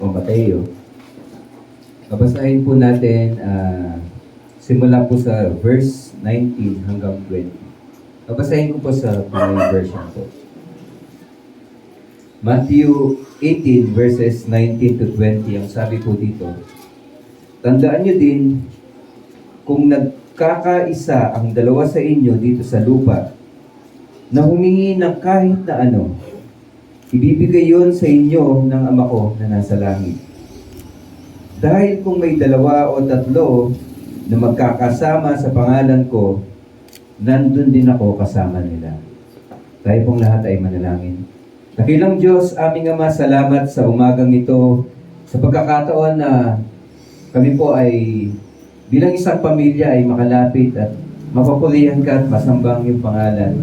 o Mateo. Babasahin po natin simula po sa verse 19 hanggang 20. Babasahin ko po sa Pinoy version po. Matthew 18 verses 19 to 20 ang sabi po dito. Tandaan nyo din, kung nagkakaisa ang dalawa sa inyo dito sa lupa na humingi ng kahit na ano, ibibigay yon sa inyo ng Ama ko na nasa langit. Dahil kung may dalawa o tatlo na magkakasama sa pangalan ko, nandun din ako kasama nila. Tayo pong lahat ay manalangin. Dakilang Diyos, aming Ama, salamat sa umagang ito, sa pagkakataon na kami po ay bilang isang pamilya ay makalapit at mapapulihan ka at masambang iyong pangalan.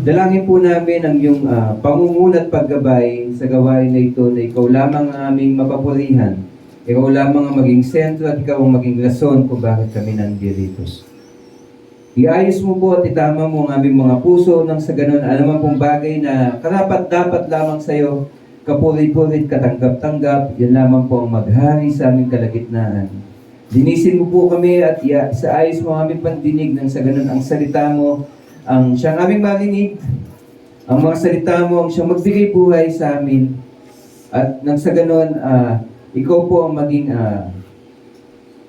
Dalangin po namin ang iyong pangunguna at paggabay sa gawain na ito na ikaw lamang ang aming mapapulihan. Ikaw lamang ang maging sentro at ikaw ang maging rason kung bakit kami nandito. Iayos mo po at itama mo ang aming mga puso nang sa ganun anuman pong bagay na karapat-dapat lamang sa iyo, kapulit-pulit, katanggap-tanggap, yan lamang po ang maghari sa aming kalagitnaan. Linisin mo po kami at isaayos mo ang aming pandinig nang sa ganun ang salita mo, ang siyang aming marinig, ang mga salita mo, ang siyang magbigay buhay sa amin. At nang sa ganun, ikaw po ang maging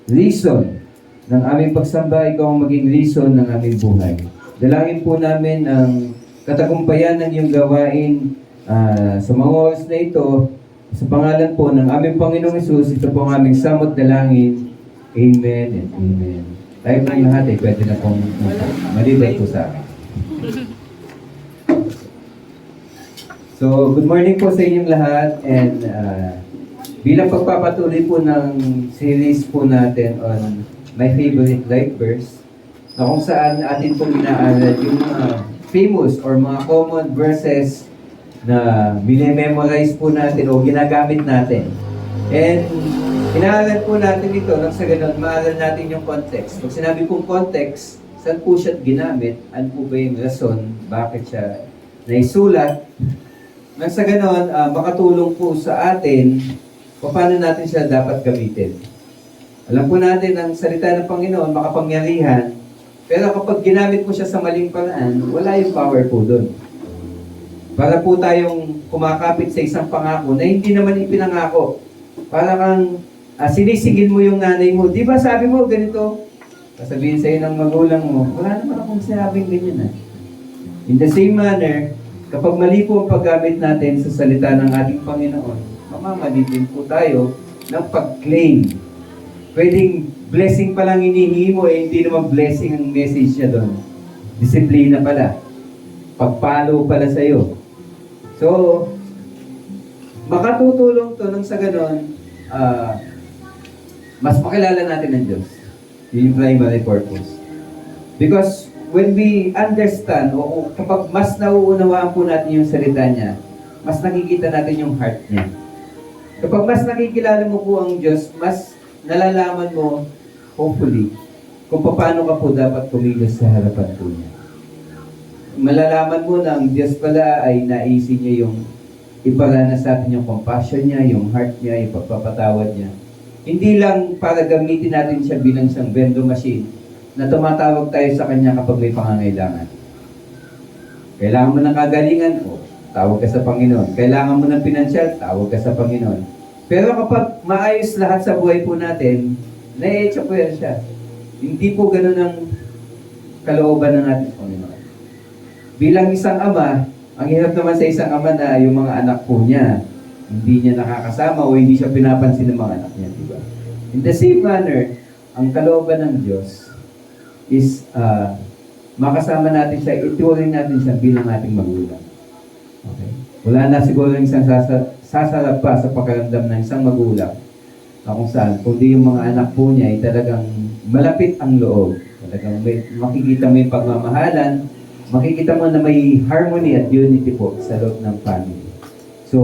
reason ng aming pagsamba, ikaw ang maging reason ng aming buhay. Dalangin po namin ang katagumpayan ng iyong gawain sa mga oras na ito, sa pangalan po ng aming Panginoong Hesus, ito po ang aming samot dalangin. Amen and amen. Tayo po lahat ay pwede na pong maliban po sa akin. So, good morning po sa inyong lahat and bilang pagpapatuloy po ng series po natin on My Favorite Life Verse, na kung saan atin pong inaaral yung mga famous or mga common verses na binememorize po natin o ginagamit natin. And inaaral po natin ito nang sa ganun, maaral natin yung context. Pag sinabi pong context, saan po siya ginamit? Ano po ba yung rason? Bakit siya naisulat? Nang sa ganun, makatulong po sa atin kung paano natin siya dapat gamitin. Alam po natin, ang salita ng Panginoon, makapangyarihan, pero kapag ginamit mo siya sa maling paraan, wala yung power po doon. Para po tayong kumakapit sa isang pangako na hindi naman ipinangako. Para kang sinisigil mo yung nanay mo. Di ba sabi mo ganito? Sasabihin sa'yo ng magulang mo, wala naman akong sinabing ganyan . In the same manner, kapag mali po ang paggamit natin sa salita ng ating Panginoon, mamamali din po tayo ng pag-claim. Pwedeng blessing pa lang hinihingi mo, hindi naman blessing ang message niya doon. Disiplina pala. Pagpalo pala sa'yo. So, makatutulong to nang sa ganon, mas makilala natin ang Diyos. Yun yung primary purpose. Because when we understand, o kapag mas nauunawaan po natin yung salita niya, mas nakikita natin yung heart niya. Kapag mas nakikilala mo po ang Diyos, mas nalalaman mo, hopefully, kung paano ka po dapat kumilos sa harapan po niya. Malalaman mo na ang Diyos pala ay naisin niya yung iparana sa atin yung compassion niya, yung heart niya, yung pagpapatawad niya. Hindi lang para gamitin natin siya bilang isang vending machine na tumatawag tayo sa Kanya kapag may pangangailangan. Kailangan mo ng kagalingan, tawag ka sa Panginoon. Kailangan mo ng pinansyal, tawag ka sa Panginoon. Pero kapag maayos lahat sa buhay po natin, na-echa po yan siya. Hindi po ganun ang kalooban ng ating Panginoon. Bilang isang ama, ang hirap naman sa isang ama na yung mga anak po niya, hindi niya nakakasama o hindi siya pinapansin ng mga anak niya, di ba? In the same manner, ang kalooban ng Diyos is makasama natin siya, ituring natin siya bilang ating magulang. Okay? Wala na siguro yung isang sasarap pa sa pakiramdam ng isang magulang na kung saan, kundi yung mga anak po niya ay talagang malapit ang loob. Talagang makikita mo yung pagmamahalan, makikita mo na may harmony at unity po sa loob ng family. So,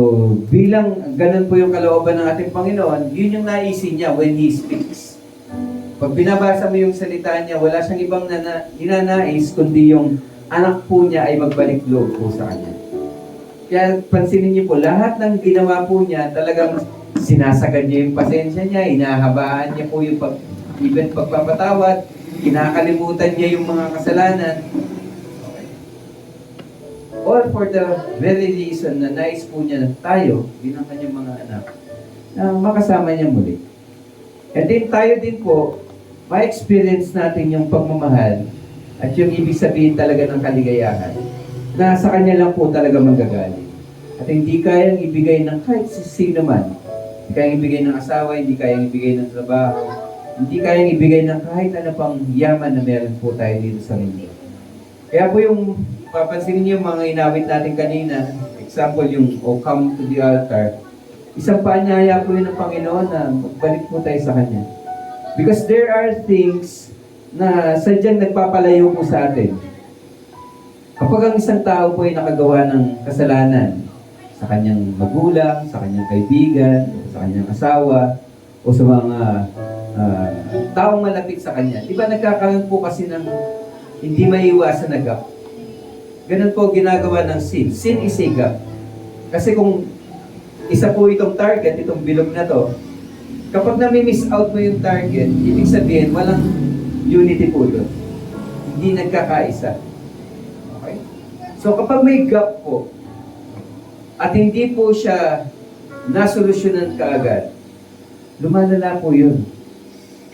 bilang ganun po yung kalooban ng ating Panginoon, yun yung naisin niya when He speaks. Pag binabasa mo yung salita niya, wala siyang ibang ninanais, kundi yung anak po niya ay magbalik loob po sa Kanya. Kaya pansinin niyo po, lahat ng ginawa po niya, talagang Sinasagad niya yung pasensya niya, inahabaan niya po yung even pagpapatawad, kinakalimutan niya yung mga kasalanan. Okay. All for the very reason na nais po niya na tayo, bilang kanyang mga anak, na makasama niya muli. And then tayo din po, ma-experience natin yung pagmamahal at yung ibig sabihin talaga ng kaligayahan na sa kanya lang po talaga manggagaling. At hindi kayang ibigay ng kahit sino man. Hindi kayang ibigay ng asawa, hindi kayang ibigay ng trabaho, hindi kayang ibigay ng kahit ano pang yaman na meron po tayo dito sa mundo. Kaya po yung papansinin niyo yung mga inawit natin kanina, example yung "O come to the altar", isang paanyaya po yun ng Panginoon na magbalik po tayo sa Kanya. Because there are things na sadyang nagpapalayo po sa atin. Kapag ang isang tao po ay nakagawa ng kasalanan sa kanyang magulang, sa kanyang kaibigan, sa kanyang asawa, o sa mga taong malapit sa kanya, di ba nagkakaroon po kasi ng hindi maiiwasan na gap? Ganun po ginagawa ng sin. Sin is a gap. Kasi kung isa po itong target, itong bilog na to, kapag nami-miss out mo yung target, ibig sabihin, walang unity po doon. Hindi nagkakaisa. Okay? So kapag may gap po, at hindi po siya nasolusyonan kaagad, lumalala po yun.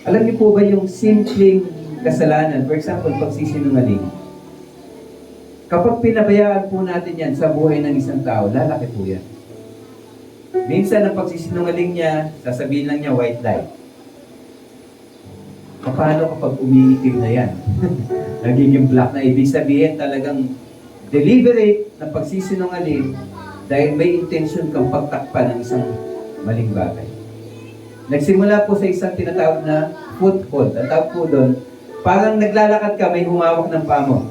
Alam niyo po ba yung simpleng kasalanan, for example, pagsisinungaling, kapag pinabayaan po natin yan sa buhay ng isang tao, lalaki po yan. Minsan ang pagsisinungaling niya, sasabihin lang niya white lie. Paano kapag umiitim na yan? Nagiging black na. Ibig sabihin talagang deliberate na pagsisinungaling dahil may intention kang pagtakpan ng isang maling bagay. Nagsimula po sa isang tinatawag na foothold. Ang tawag po doon, parang naglalakad ka, may humawak ng paa mo.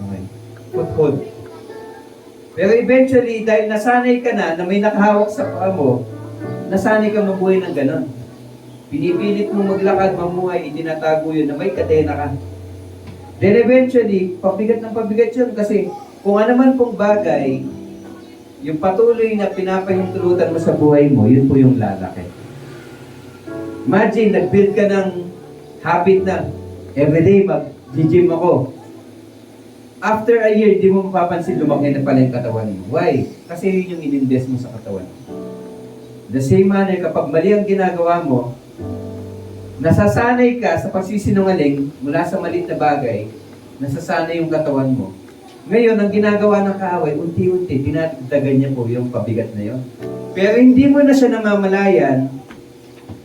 Okay. Foothold. Pero eventually, dahil nasanay ka na may nakahawak sa paa mo, nasanay ka mabuhay ng ganon. Pinipilit mo maglakad, mamuhay, itinatago yun na may kadena ka. Then eventually, pabigat ng pabigat yun kasi kung ano man pong bagay, yung patuloy na pinapahintulutan mo sa buhay mo, yun po yung lalaki. Imagine, nag-build ka ng habit na everyday mag-gym ako. After a year, di mo mapapansin lumaki na pala yung katawan mo. Why? Kasi yun yung in-invest mo sa katawan mo. The same manner, kapag mali ang ginagawa mo, nasasanay ka sa pagsisinungaling mula sa maliit na bagay, nasasanay yung katawan mo. Ngayon, ang ginagawa ng kaaway, unti-unti, dinadagan niya po yung pabigat na yon. Pero hindi mo na siya namamalayan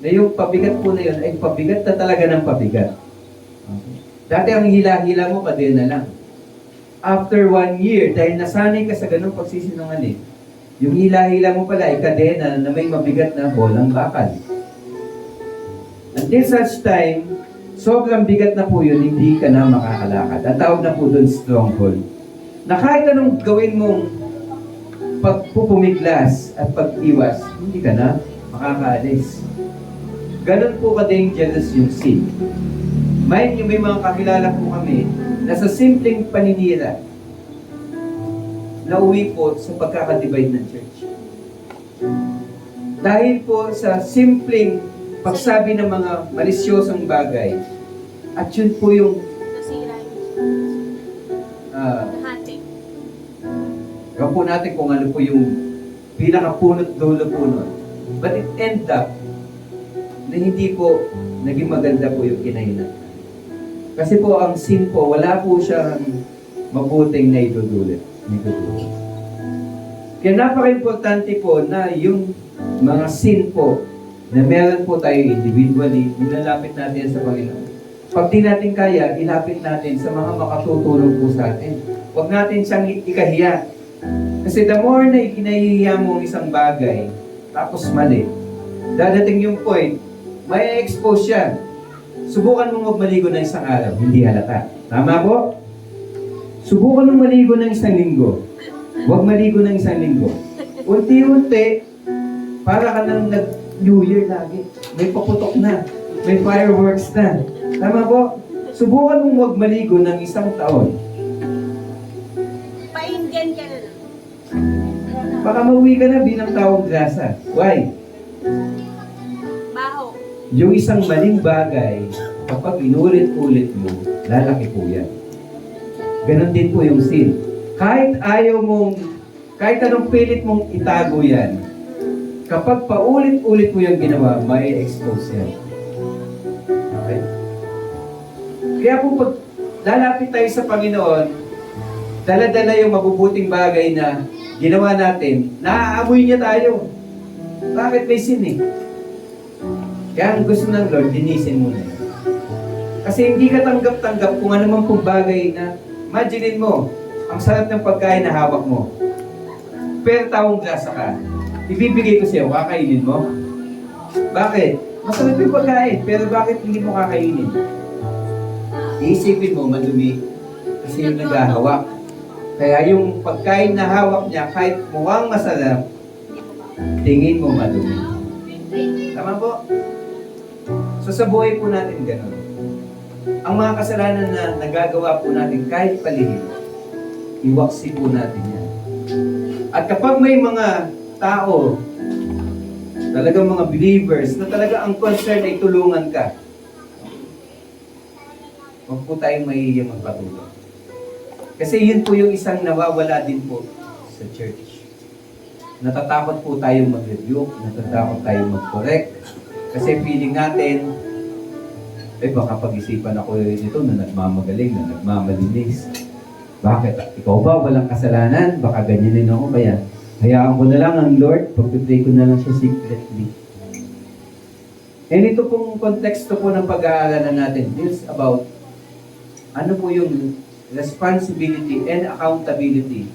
na yung pabigat po na yun ay pabigat na talaga ng pabigat. Okay. Dati ang hila-hila mo, kadena lang. After 1 year, dahil nasanay ka sa ganung pagsisinungaling, yung hila-hila mo pala ay kadena na may mabigat na bolang bakal. Until such time, sobrang bigat na po yun, hindi ka na makakalakad. Ang tawag na po doon stronghold. Na kahit anong gawin mong pagpupumiglas at pag-iwas, hindi ka na makakaalis. Ganon po ka-dangerous yung sin. Mind nyo, may mga kakilala po kami na sa simpleng paninira, nauwi po sa pagkakadivide ng church. Dahil po sa simpleng pagsabi ng mga malisyosong bagay, at yun po yung gawin po natin kung ano po yung pinakapunot dulo po nun. But it end up na hindi po naging maganda po yung kinahinan. Kasi po ang sin po, wala po siyang mabuting naidudulot. Kaya napaka-importante po na yung mga sin po na meron po tayo individually, nilalapit natin sa Panginoon. Pag di natin kaya, ilapit natin sa mga makatutulong po sa atin. Huwag natin siyang ikahiya. Kasi the more na ikinahihiya mo ang isang bagay, tapos mali, dadating yung point, may expose siya. Subukan mong magmaligo ng isang araw, hindi halata. Tama po? Subukan mong maligo ng isang linggo. Huwag maligo ng isang linggo. Unti-unti, para ka nang nag-New Year lagi. May paputok na. May fireworks na. Tama po? Subukan mong huwag maligo ng isang taon. Painggan ka na lang. Baka mauwi ka na bilang taong grasa. Why? Yung isang maling bagay, kapag inulit-ulit mo, lalaki po yan. Ganon din po yung sin. Kahit kahit anong pilit mong itago yan, kapag paulit-ulit mo yung ginawa, may expose yan. Okay? Kaya po pag lalapit tayo sa Panginoon, dala-dala yung mabubuting bagay na ginawa natin, naaamoy niya tayo. Bakit may sin eh? Kaya ang gusto ng Lord, linisin mo na yun. Kasi hindi ka tanggap-tanggap kung ano man pong bagay na, imaginein mo, ang sarap ng pagkain na hawak mo. Pero tawong grasa ka, ibibigay ko sa'yo, kakainin mo? Bakit? Masarap yung pagkain, pero bakit hindi mo kakainin? Iisipin mo, madumi, kasi yung naghahawak. Kaya yung pagkain na hawak niya, kahit mukhang masarap, tingin mo madumi. Tama po? So sa buhay po natin gano'n. Ang mga kasalanan na nagagawa po natin kahit palihim, iwaksi po natin yan. At kapag may mga tao, talagang mga believers, na talaga ang concern ay tulungan ka, huwag po tayong mahihiyang magpatulong. Kasi yun po yung isang nawawala din po sa church. Natatakot po tayong mag-rebuke, natatakot tayong mag-correct, kasi feeling natin, baka pag-isipan ako nito na nagmamagaling, na nagmamalinis. Bakit? Ikaw ba walang kasalanan? Baka ganyanin ako. Kaya, hayaan ko na lang ang Lord, pag-pray ko na lang siya secretly. And ito pong konteksto po ng pag-aaralan natin is about ano po yung responsibility and accountability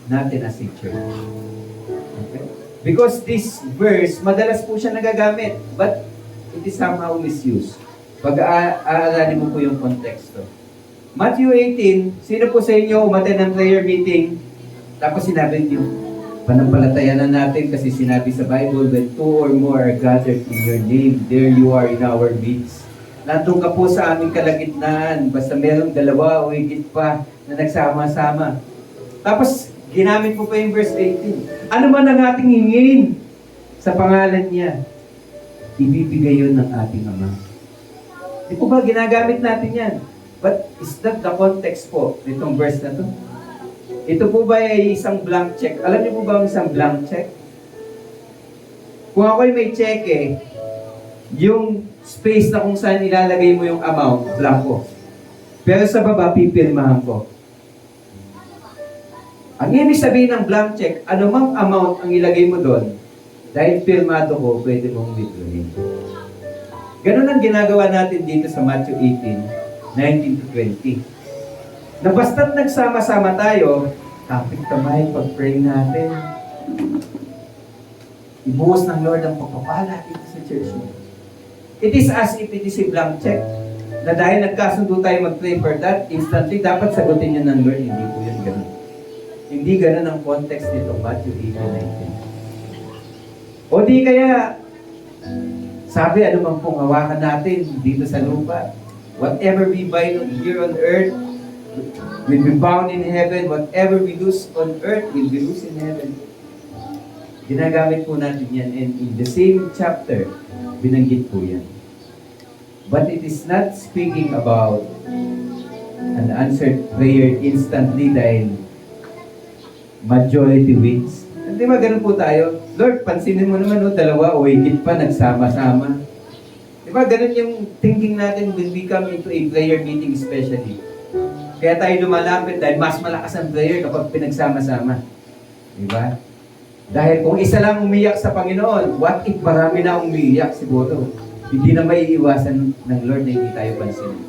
natin as a church. Okay? Because this verse, madalas po siya nagagamit, but it is somehow misused. Pag-aaralan mo po yung konteksto. Matthew 18, sino po sa inyo umattend ng prayer meeting? Tapos sinabi niyo, panampalatayanan natin kasi sinabi sa Bible, when two or more are gathered in your name, there you are in our midst. Nandun ka po sa aming kalagitnaan, basta merong dalawa o higit pa na nagsama-sama. Tapos, ginamit po pa yung verse 18. Ano man ang ating hingin sa pangalan niya, ibibigay yun ng ating Ama. Di po ba ginagamit natin yan? But is that the context po nitong verse na to? Ito po ba ay isang blank check? Alam niyo po ba ang isang blank check? Kung ako'y may cheque, yung space na kung saan ilalagay mo yung amount, blanco. Pero sa baba, pipirmahan ko. Ang ibig sabihin ng blank check, anumang amount ang ilagay mo doon, dahil pirmado ko, pwede mong withdrawin. Ganun ang ginagawa natin dito sa Matthew 18, 19 to 20. Na basta't nagsama-sama tayo, kapit kamay pag-pray natin. Ibuhos ng Lord ang pagpapala dito sa church mo. It is as if it is a blank check. Na dahil nagkasundo tayo mag-pray for that, instantly dapat sagutin yun ng Lord. Hindi po yun ganun. Hindi ganun ang context nito, Matthew 18, 19. O di kaya, sabi, ano man pong hawakan natin dito sa lupa. Whatever we bind here on earth, will be bound in heaven. Whatever we loose on earth, will be loose in heaven. Ginagamit po natin yan. And in the same chapter, binanggit po yan. But it is not speaking about an answered prayer instantly dahil majority wins. Di ba ganun po tayo? Lord, pansinin mo naman, dalawa o higit pa nagsama-sama. Di ba ganun yung thinking natin when we come into a prayer meeting especially. Kaya tayo lumalapit dahil mas malakas ang prayer kapag pinagsama-sama. Di ba? Dahil kung isa lang umiyak sa Panginoon, what if marami na umiyak siguro? Hindi na maiiwasan ng Lord na hindi tayo pansinin.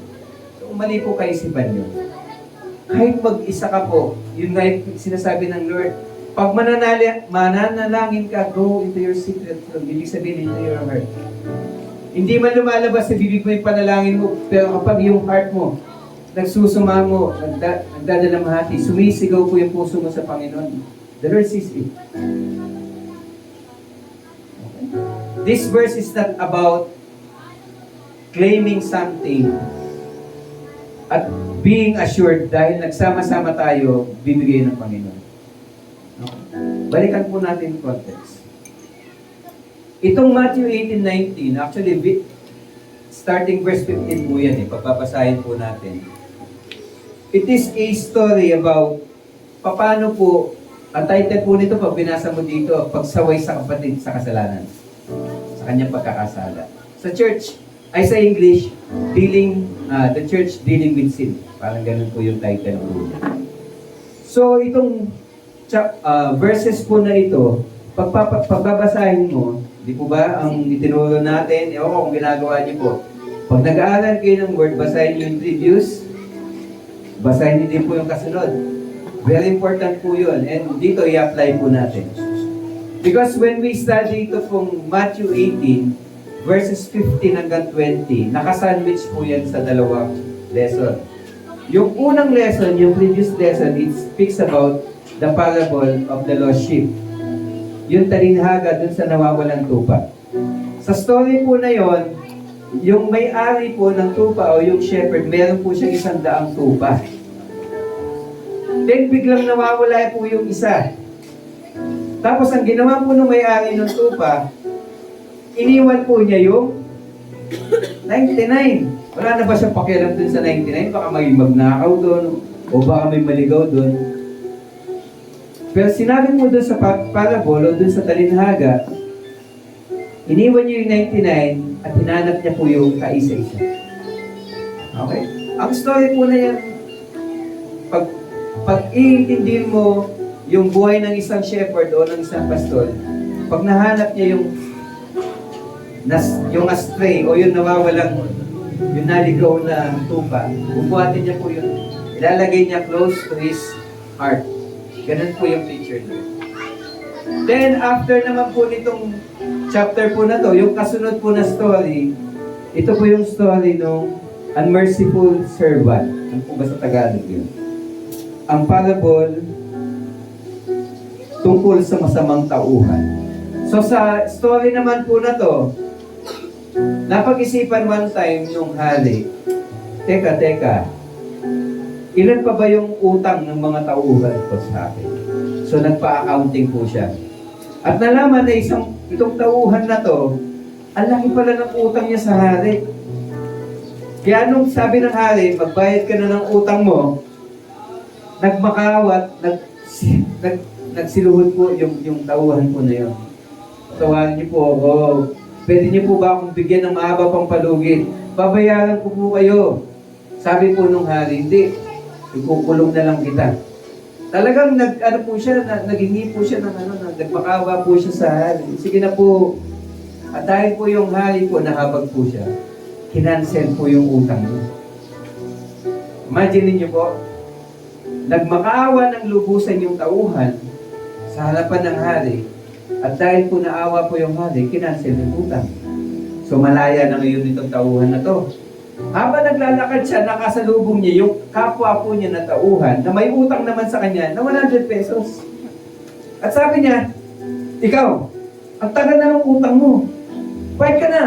So, mali po kaisipan nyo. Kahit mag-isa ka po, yun nga yung sinasabi ng Lord, pag mananalangin ka, go into your secret room. Ibig sabihin into your heart. Hindi man lumalabas sa bibig mo yung panalangin mo, pero kapag yung heart mo, nagsusuma mo, nagdadalamhati, sumisigaw po yung puso mo sa Panginoon. The Lord sees it. Okay. This verse is not about claiming something at being assured dahil nagsama-sama tayo, bibigay ng Panginoon. Okay. Balikan po natin yung context. Itong Matthew 18:19, actually, starting verse 15 po yan pagpapasahin po natin. It is a story about paano po, ang title po nito pag binasa mo dito, pagsaway sa kapatid sa kasalanan, sa kanyang pagkakasala. Sa church, ay sa English, the church dealing with sin. Parang ganun po yung title po. So, itong verses po na ito, pagbabasahin mo, di po ba, ang itinuro natin, ewan ko kung ginagawa niyo po. Pag nag-aaral kayo ng word, basahin niyo yung previous, basahin niyo din po yung kasunod. Very important po yun. And dito, i-apply po natin. Because when we study ito from Matthew 18, verses 15 hanggang 20, nakasandwich po yan sa dalawang lesson. Yung unang lesson, yung previous lesson, it speaks about the parable of the lost sheep. Yung talinhaga dun sa nawawalang tupa. Sa story po na yon, yung may-ari po ng tupa o yung shepherd, meron po siyang 100 tupa. Then biglang nawawala po yung isa. Tapos ang ginawa po ng may-ari ng tupa, iniwan po niya yung 99. Wala na ba siyang pakialam dun sa 99? Baka may magnakaw doon o baka may maligaw doon. Pero sinabi mo dun sa parable o dun sa talinhaga, iniwan niyo yung 99 at hinanap niya po yung kaisa-isa. Okay? Ang story po na yan, pag iintindihin mo yung buhay ng isang shepherd o ng isang pastor, pag nahanap niya yung astray o yung nawawalang, yung naligaw na tupa, bubuhatin niya po yun, ilalagay niya close to his heart. Ganun po yung picture niya. Then, after naman po nitong chapter po na to, yung kasunod po na story, ito po yung story ng unmerciful servant. Ano po ba sa Tagalog yun? Ang parable tungkol sa masamang tauhan. So sa story naman po na to, napag-isipan one time nung hari, teka, ilan pa ba yung utang ng mga tauhan ko sa akin? So nagpa-accounting po siya. At nalaman na itong tauhan na to, ang laki pala ng utang niya sa hari. Kaya nung sabi ng hari, magbayad ka na ng utang mo, nagmakawat, nagsiluhod po yung tauhan po na yun. Tawanan niyo po ako. Pwede niyo po ba akong bigyan ng mahaba pang palugit? Babayaran ko po kayo. Sabi po nung hari, hindi. Ikukulong na lang kita. Talagang naghingi po siya ng nagmakawa po siya sa hari. Sige na po. At dahil po yung hari po, nahabag po siya. Kinansel po yung utang niya. Imagine niyo po, nagmakaawa ng lubusan yung tauhan sa harapan ng hari. At dahil po naawa po yung hari, kinansel yung utang. So malaya na ngayon itong tauhan na to. Habang naglalakad siya, nakasalubong niya yung kapwa po niya na tauhan na may utang naman sa kanya na 100 pesos. At sabi niya, ikaw, ang tagal na ng utang mo. Bayad ka na.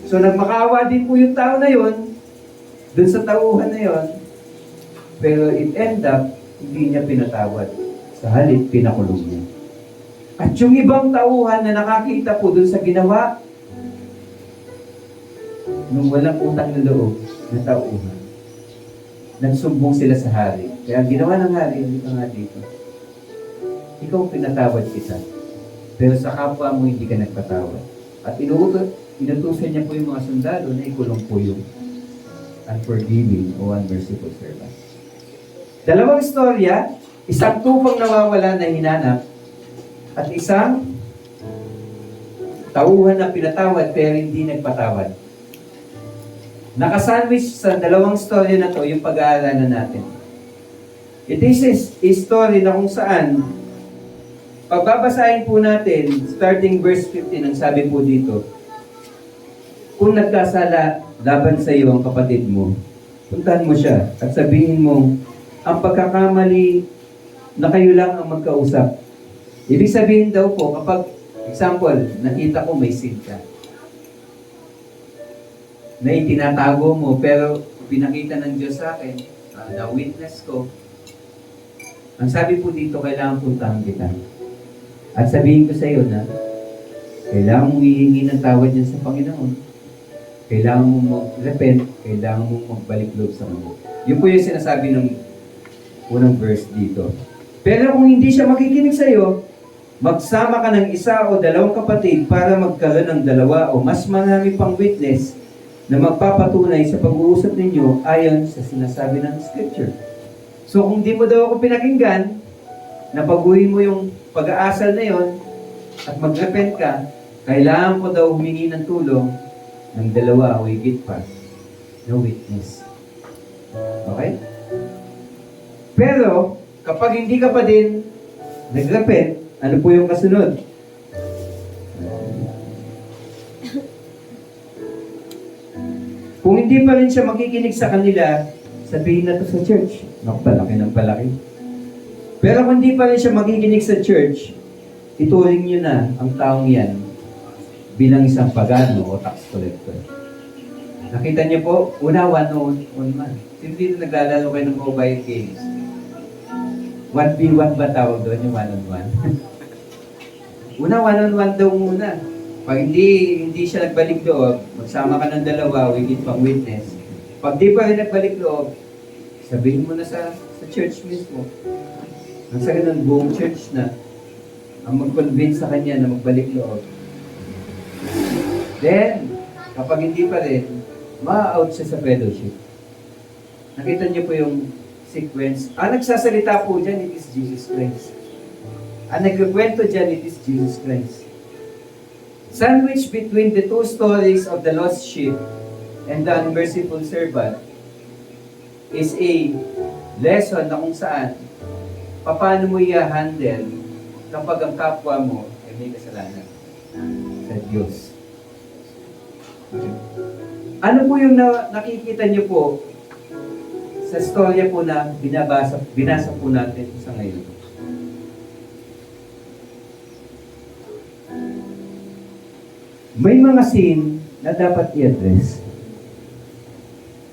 So nagmakaawa din po yung tao na yon dun sa tauhan na yon. Pero it end up, hindi niya pinatawad. Sa halip, pinakulong niya. At yung ibang tauhan na nakakita po dun sa ginawa, nung walang utang na loob na tauhan, nagsumbong sila sa hari. Kaya ang ginawa ng hari, hindi ka nga dito. Ikaw pinatawad kita. Pero sa kapwa mo, hindi ka nagpatawad. At inutusan niya po yung mga sundalo na ikulong po yung unforgiving o unmerciful servant. Dalawang istorya, isang tupang nawawala na hinanap at isang tauhan na pinatawad pero hindi nagpatawad. Nakasandwich sa dalawang story na to yung pag-aaralan natin. It is a story na kung saan pagbabasahin po natin starting verse 15 ang sabi po dito, kung nagkasala laban sa iyo ang kapatid mo, puntahan mo siya at sabihin mo, ang pagkakamali na kayo lang ang magkausap. Ibig sabihin daw po, kapag, example, nakita ko may sin ka, na itinatago mo, pero pinakita ng Diyos sa akin, na-witness ko, ang sabi po dito, kailangan puntahan kita. At sabihin ko sa iyo na, kailangan mong hihingi ng tawad yan sa Panginoon. kailangan mong mag-repent, kailangan mong magbalik loob sa Kanya. Yun po yung sinasabi ng unang verse dito. Pero kung hindi siya makikinig sa iyo, magsama ka ng isa o dalawang kapatid para magkaroon ng dalawa o mas marami pang witness na magpapatunay sa pag-uusap ninyo ayon sa sinasabi ng Scripture. So kung di mo daw ako pinakinggan, napaguhin mo yung pag-aasal na yon at mag-repent ka, kailangan ko daw humingi ng tulong ng dalawa o higit pa na witness. Okay? Pero, kapag hindi ka pa din nag-repent, ano po yung kasunod? Kung hindi pa rin siya makikinig sa kanila, sabihin na to sa church. Naku, palaki ng palaki. Pero kung hindi pa rin siya makikinig sa church, ituring nyo na ang taong yan bilang isang pagano o tax collector. Nakita niyo po, una, one man. Sino dito naglalaro kayo ng mobile games? 1v1 ba tawag doon, yung one-on-one? Una, one-on-one daw muna. Pag hindi siya nagbalik loob, magsama ka ng dalawa, higit pang witness. Pag di pa rin nagbalik loob, sabihin mo na sa church mismo. Ang sa ganun, buong church na ang mag-convince sa kanya na magbalik loob. Then, kapag hindi pa rin, ma-out siya sa fellowship. Nakita niyo po yung sequence. Ang nagsasalita po dyan, it is Jesus Christ. Ang nagkikwento dyan, it is Jesus Christ. Sandwich between the two stories of the lost sheep and the unmerciful servant is a lesson na kung saan paano mo i-handle kapag ang kapwa mo ay may kasalanan sa Diyos. Ano po yung nakikita niyo po sa storya po na binasa po natin sa ngayon? May mga sin na dapat i-address.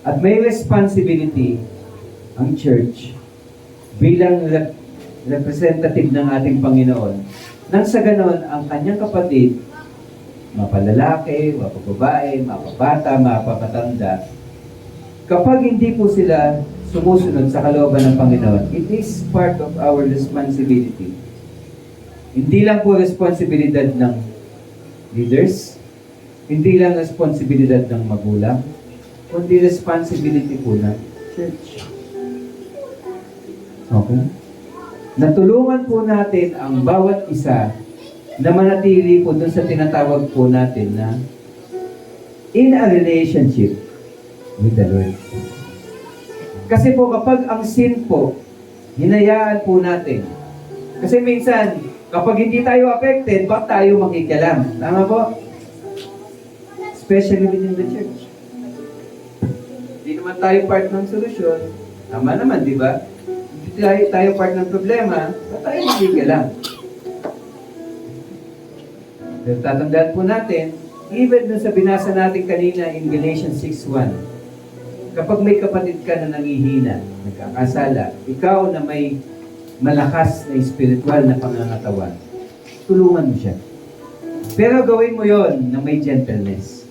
At may responsibility ang church bilang representative ng ating Panginoon nang sa ganon ang kanyang kapatid, mapalalaki, mapababae, mapabata, mapapatanda, kapag hindi po sila sumusunod sa kalooban ng Panginoon, it is part of our responsibility. Hindi lang po responsibilidad ng leaders, hindi lang responsibilidad ng magulang, kundi responsibility po ng church. Okay? Natulungan po natin ang bawat isa na manatili po dun sa tinatawag po natin na in a relationship with the Lord. Kasi po kapag ang sin po, hinayaan po natin. Kasi minsan, kapag hindi tayo affected, bak tayo makikialam. Tama po? Especially within the church. Hindi naman tayo part ng solusyon. Tama naman, di ba? Hindi tayo part ng problema, bak tayo makikialam. Pero tatandaan po natin, even dun sa binasa natin kanina in Galatians 6:1, kapag may kapatid ka na nangihina, nagkakasala, ikaw na may malakas na spiritual na pangangatawan, tulungan mo siya. Pero gawin mo yon na may gentleness.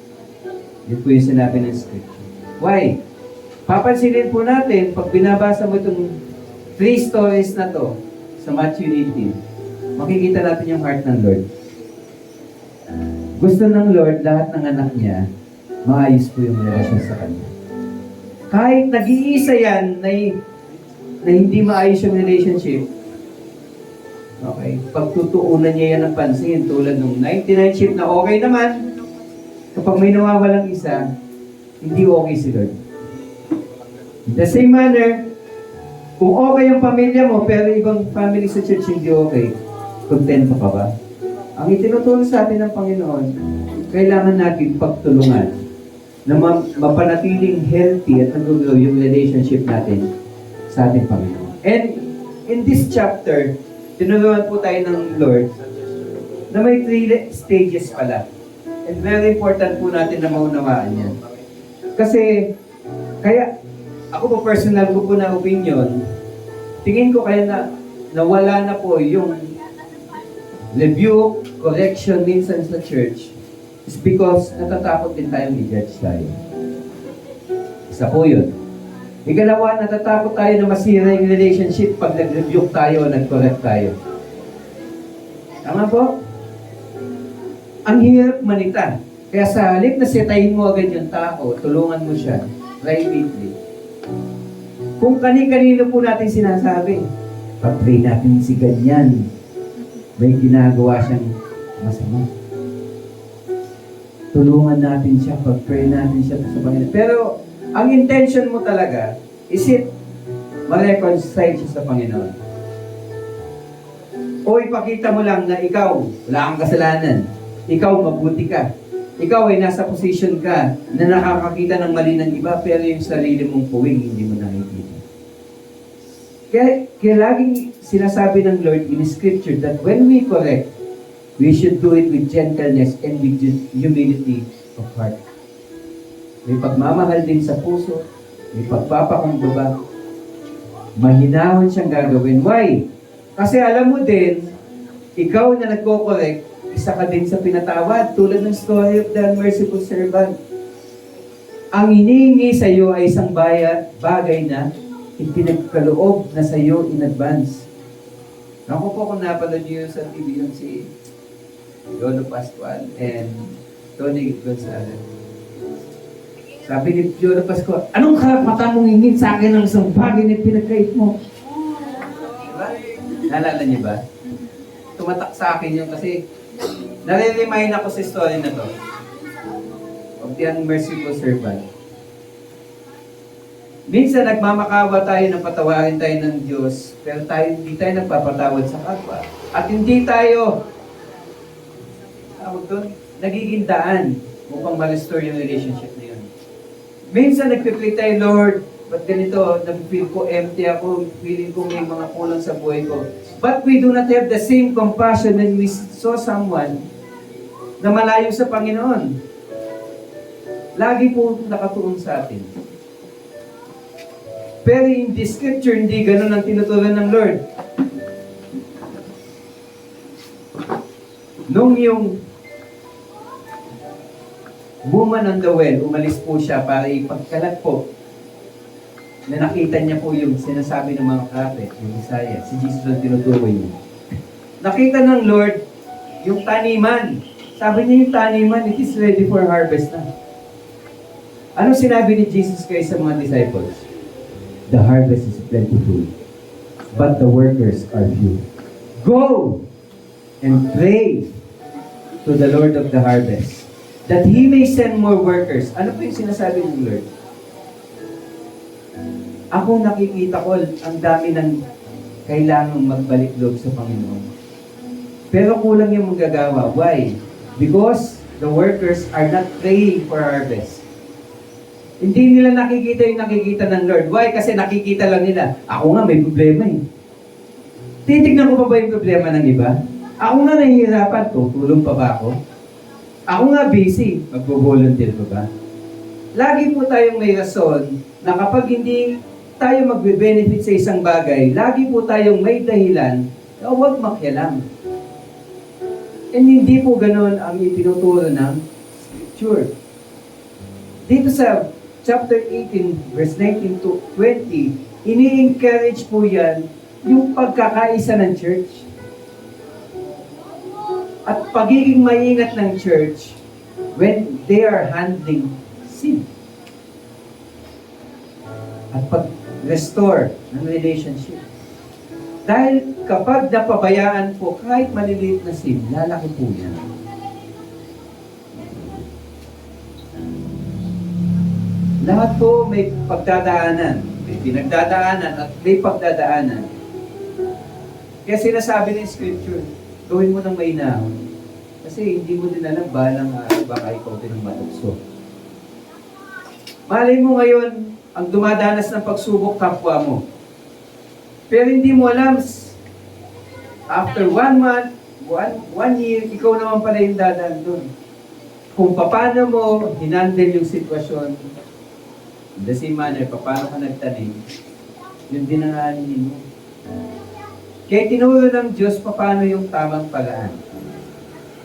Yun po yung sinabi ng Scripture. Why? Papansinin po natin, pag binabasa mo itong 3 stories na to sa Matthew 18, makikita natin yung heart ng Lord. Gusto ng Lord, lahat ng anak niya, maayos po yung relasyon sa Kanya. Kahit nag-iisa yan na hindi maayos yung relationship, okay, pagtutuunan niya yan ng pansin, tulad ng 99 sheep na okay naman, kapag may nawawalang isa, hindi okay si Lord. In the same manner, kung okay yung pamilya mo, pero ibang family sa church hindi okay, kontento ka ba? Ang itinutulong sa atin ng Panginoon, kailangan natin pagtulungan na mapanatiling healthy at nag-grow yung relationship natin sa ating Panginoon. And in this chapter, tinuruan po tayo ng Lord na may 3 stages pala. And very important po natin na maunawaan yan. Kasi, kaya, ako po personal ko po na opinion, tingin ko kaya na nawala na po yung rebuke, correction minsan sa church is because natatakot din tayong i-judge tayo. Isa po yun. Ikalawa, natatakot tayo na masira yung relationship pag nag-rebuke tayo o nag-correct tayo. Tama po? Ang hirap manita. Kaya sa halip na setahin mo agad yung tao, tulungan mo siya privately. Kung kani-kanino po natin sinasabi, pag-pray natin si ganyan, may ginagawa siyang masama. Tulungan natin siya, pag-pray natin siya sa Panginoon. Pero, ang intention mo talaga, is it ma-reconcile siya sa Panginoon? O ipakita mo lang na ikaw, wala kang kasalanan, ikaw mabuti ka, ikaw ay nasa position ka na nakakakita ng mali ng iba, pero yung sarili mong puwing, hindi mo nakikita. Kaya laging sinasabi ng Lord in Scripture that when we correct, we should do it with gentleness and with humility of heart. May pagmamahal din sa puso, may pagpapakumbaba, mahinahon siyang gagawin. Why? Kasi alam mo din, ikaw na nagko-correct, isa ka din sa pinatawad, tulad ng story of the unmerciful servant. Ang hinihingi sa iyo ay isang bagay na ipinagkaloob na sa iyo in advance. Naku po kung napanood niyo sa TV yun si Lolo Pascual and Tony Gonzalez. Sabi ni Lolo Pascual, anong karapatan mong hingin sa akin ng isang bagay na pinagkait mo? Diba? Naalala niyo ba? Tumatak sa akin yun kasi nare-remind ako sa story na to of the unmerciful servant. Minsan nagmamakawa tayo na patawarin tayo ng Diyos, pero hindi tayo nagpapatawad sa kapwa. At hindi tayo nagiging daan upang ma-restore yung relationship na yun. Minsan nagpipray tayo, Lord, ba't ganito, nag-feel ko empty ako, feeling ko may mga kulang sa buhay ko. But we do not have the same compassion when we saw someone na malayo sa Panginoon. Lagi po nakatuon sa atin. Pero in the Scripture, hindi ganun ang tinutulan ng Lord. Nung yung woman on the well, umalis po siya para ipagkalat po na nakita niya po yung sinasabi ng mga prophet, yung Isaiah, si Jesus ang tinutukoy niya. Nakita ng Lord yung taniman. Sabi niya yung taniman, it is ready for harvest na. Ano sinabi ni Jesus kay sa mga disciples? The harvest is plentiful, but the workers are few. Go and pray to the Lord of the harvest that He may send more workers. Ano po yung sinasabi ng Lord? Ako nakikita ko ang dami ng kailangang magbalik loob sa Panginoon. Pero kulang yung magagawa. Why? Because the workers are not praying for harvest. Hindi nila nakikita yung nakikita ng Lord. Why? Kasi nakikita lang nila. Ako nga may problema eh. Titignan ko pa ba yung problema ng iba? Ako nga nahihirapan. Tutulong pa ba ako? Ako nga busy. Magbo-volunteer pa ba? Lagi po tayong may rason na kapag hindi tayo magbe-benefit sa isang bagay, lagi po tayong may dahilan na huwag makialam. And hindi po ganun ang itinuturo ng Scripture. Dito sa chapter 18, verse 19 to 20, ini-encourage po yan yung pagkakaisa ng church. At pagiging maingat ng church when they are handling sin. At pag-restore ng relationship. Dahil kapag napabayaan po kahit maliliit na sin, lalaki po yan. Lahat po may pagdadaanan. May pinagdadaanan at may pagdadaanan. Kaya sinasabi ng Scripture, gawin mo ng mainahon. Kasi hindi mo din alam balang araw baka ikaw din ang matukso. Malay mo ngayon, ang dumadanas ng pagsubok kapwa mo. Pero hindi mo alam, after 1 month, 1 year, ikaw naman pala yung dadaan doon. Kung paano mo hinandle yung sitwasyon, in the same manner, paano ka nagtanim, yun din ang aanin mo. Kaya tinuro ng Diyos paano yung tamang paraan.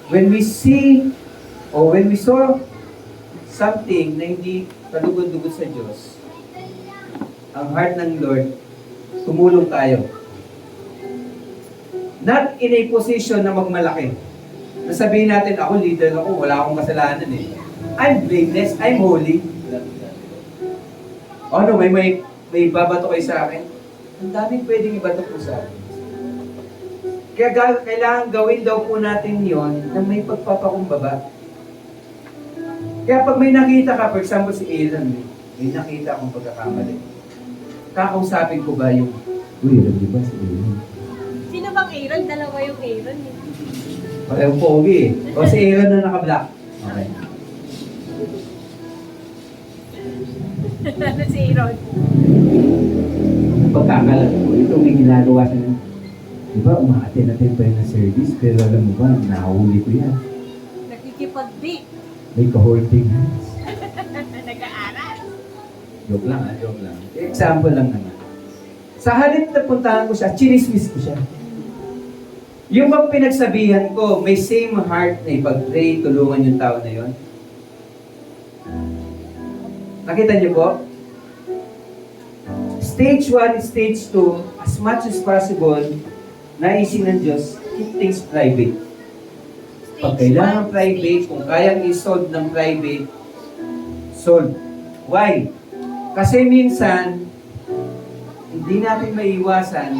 When we see O when we saw something na hindi kalugod-lugod sa Diyos, ang heart ng Lord, tumulong tayo. Not in a position na magmalaki. Nasabihin natin, ako leader ako, wala akong kasalanan eh. I'm blameless, I'm holy. O ano, may babato kayo sa akin? Ang daming pwedeng ibato po sa akin. Kaya kailangan gawin daw po natin yon na may pagpapakumbaba. Kaya pag may nakita ka, for example si Aaron, may nakita akong pagkakamali. Kakausapin ko ba yung, uy, alam di ba si Aaron? Sino bang Aaron? Dalawa yung Aaron eh. Parang pogi eh. O si Aaron na naka-black. Okay. Ano si Aaron? Pagkakalat ko, ito may ginagawa siya ng, di ba, umaatin-atin pa yun na service, pero alam mo ba, nahuli ko yan. Nakikipag-date. May ka-holding hands. Nag-aaral. Joke lang joke lang. Example lang naman. Sa halip na puntahan ko siya, chinismis ko siya. Yung bang pinagsabihan ko, may same heart na ipag-pray, tulungan yung tao na yon. Nakita niyo po? Stage 1, stage 2, as much as possible, naisin ng Diyos, keep things private. Pag kailangan private, kung kayang i-solve ng private, solve. Why? Kasi minsan, hindi natin maiiwasan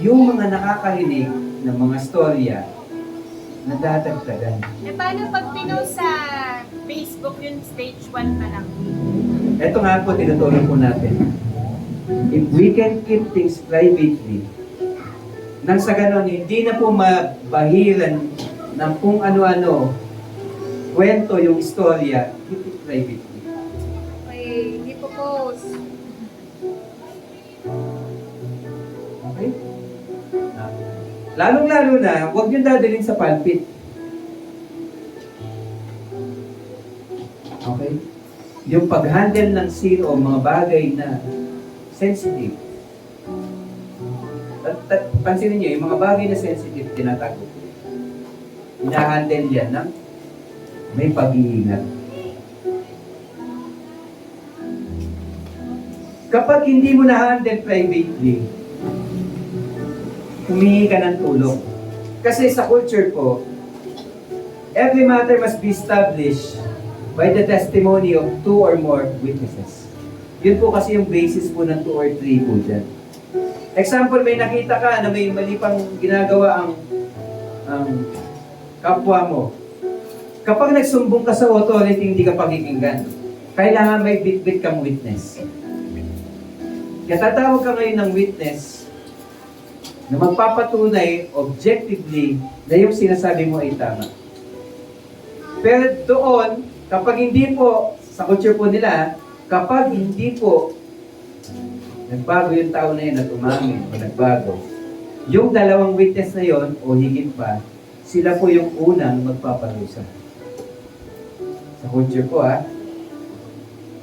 yung mga nakakarinig ng mga storya na dadagdagan. E paano pag pinost sa Facebook yung stage 1 pa lang? Ito nga po, tinutulong po natin. If we can keep things privately, nang sa ganon, hindi na po mabahilan ng kung ano-ano, kwento yung istorya, keep it privately. Okay, hindi po post. Okay? Lalong-lalo na, huwag nyo dadalhin sa pulpit. Okay? Yung pag-handle ng sin o mga bagay na sensitive. Pansinin nyo, yung mga bagay na sensitive, tinatago. Hinahandle yan ng may pag-iingat. Kapag hindi mo na-handle privately, humingi ka ng tulong. Kasi sa culture po, every matter must be established by the testimony of 2 or more witnesses. Yun po kasi yung basis po ng 2 or 3 po dyan. Example, may nakita ka na may mali pang ginagawa ang kapwa mo. Kapag nagsumbong ka sa authority, hindi ka pakikinggan. Kailangan may bit-bit kang witness. Kaya tatawag ka ngayon ng witness na magpapatunay objectively na yung sinasabi mo ay tama. Pero doon, kapag hindi po, sa culture po nila, kapag hindi po nagbago yung tao na yun at umamin o nagbago, yung dalawang witness na yon o higit pa, sila po yung unang magpaparusa. Sa culture po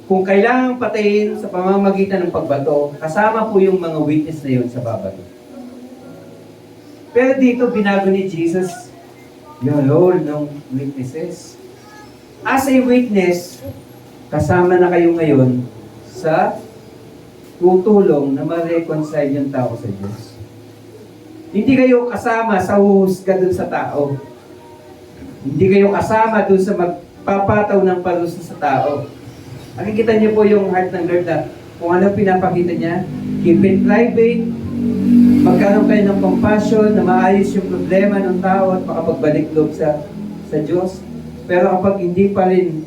kung kailangang patayin sa pamamagitan ng pagbato, kasama po yung mga witness na yon sa babato. Pero dito, binago ni Jesus yung role ng witnesses. As a witness, kasama na kayo ngayon sa tutulong na ma-reconcile yung tao sa Diyos. Hindi kayo kasama sa huhusga dun sa tao. Hindi kayo kasama dun sa magpapataw ng parusa sa tao. Nakikita niyo po yung heart ng Lord na kung ano pinapakita niya, keep it private, magkaroon kayo ng compassion na maayos yung problema ng tao at makapagbalik loob sa Diyos. Pero kapag hindi pa rin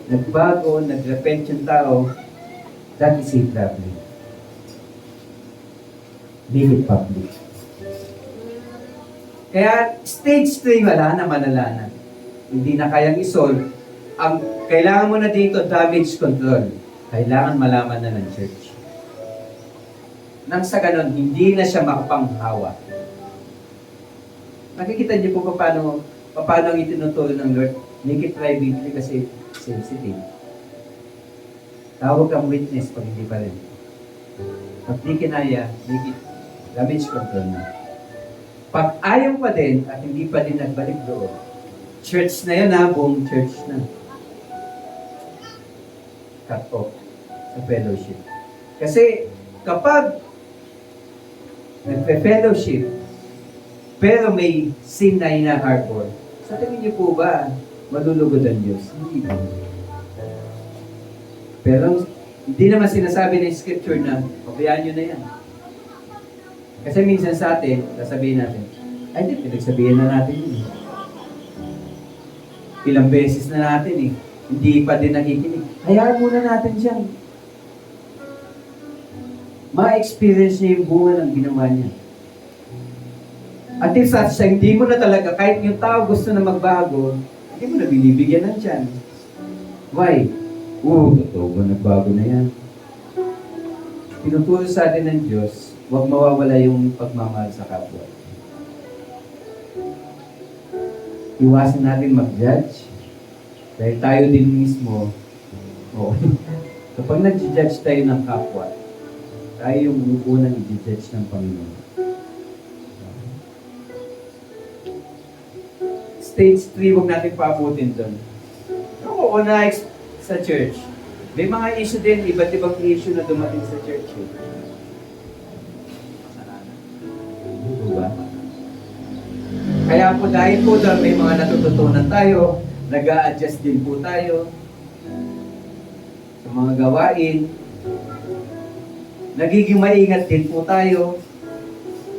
nagbago, nagrepent yung tao, that is a problem. Make it public. Kaya stage 3, wala na, malala na. Hindi na kayang isolve. Ang kailangan mo na dito, damage control. Kailangan malaman na ng church. Nang sa ganon, hindi na siya makapanghawa. Nakikita niyo po paano ang itinuturo ng Lord. Make it privately kasi sensitive. Tawag kang witness pag hindi pa rin. Pag di kinaya, make it damage control na. Pag ayaw pa din at hindi pa din nagbalik doon, church na yun ha, buong church na. Cut off sa fellowship. Kasi kapag nagpe-fellowship, pero may sin na hina-harbor, sa tingin niyo po ba, malulugod ang Diyos? Hindi ba? Pero hindi naman sinasabi ng scripture na, pabayaan nyo na yan. Kasi minsan sa atin, sasabihin natin, ay di, pinagsabihin na natin yun. Ilang beses na natin eh. Hindi pa din nakikinig. Hayaan muna natin siyang ma-experience niya yung bunga ng ginawa niya. At if such time, hindi mo na talaga, kahit yung tao gusto na magbago, hindi mo na binibigyan ng chance. Why? Totoo ba nagbago na yan? Tinuturo sa atin ng Diyos, huwag mawawala yung pagmamahal sa kapwa. Iwasan natin mag-judge. Dahil tayo din mismo, kapag nag-judge tayo ng kapwa, tayo yung unang i-judge ng Panginoon. Stage 3, huwag natin paabutin doon. Oo, sa church. May mga issue din, iba't ibang issue na dumating sa church. Diba? Kaya po dahil po doon may mga natututunan tayo, nag-a-adjust din po tayo sa mga gawain. Nagiging maingat din po tayo.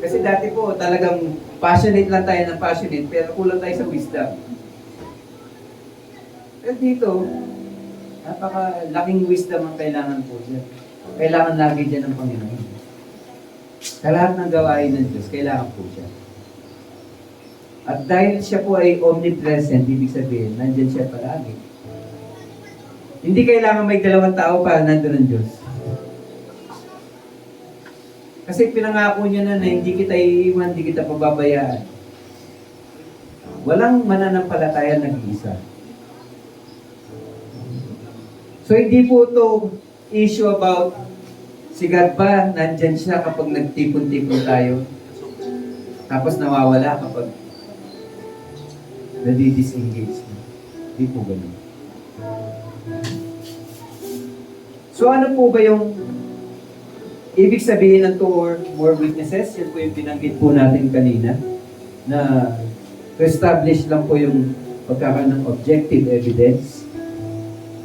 Kasi dati po talagang passionate lang tayo ng passionate, pero kulang tayo sa wisdom. Pero dito, napakalaking wisdom ang kailangan po dyan. Kailangan lagi dyan ng Panginoon. Sa lahat ng gawain ng Diyos, kailangan po siya. At dahil siya po ay omnipresent, ibig sabihin, nandyan siya palagi. Hindi kailangan may dalawang tao para nandun ang Diyos. Kasi pinangako niya na hindi kita iiwan, hindi kita pababayaan. Walang mananampalataya nag-iisa. So hindi po ito issue about si God ba, nandyan siya kapag nagtipon-tipon tayo. Tapos nawawala kapag nadi-disengage na. Hindi po ganun. So ano po ba yung ibig sabihin ng two or more witnesses? Yan po yung binanggit po natin kanina na to establish lang po yung pagkakaroon ng objective evidence.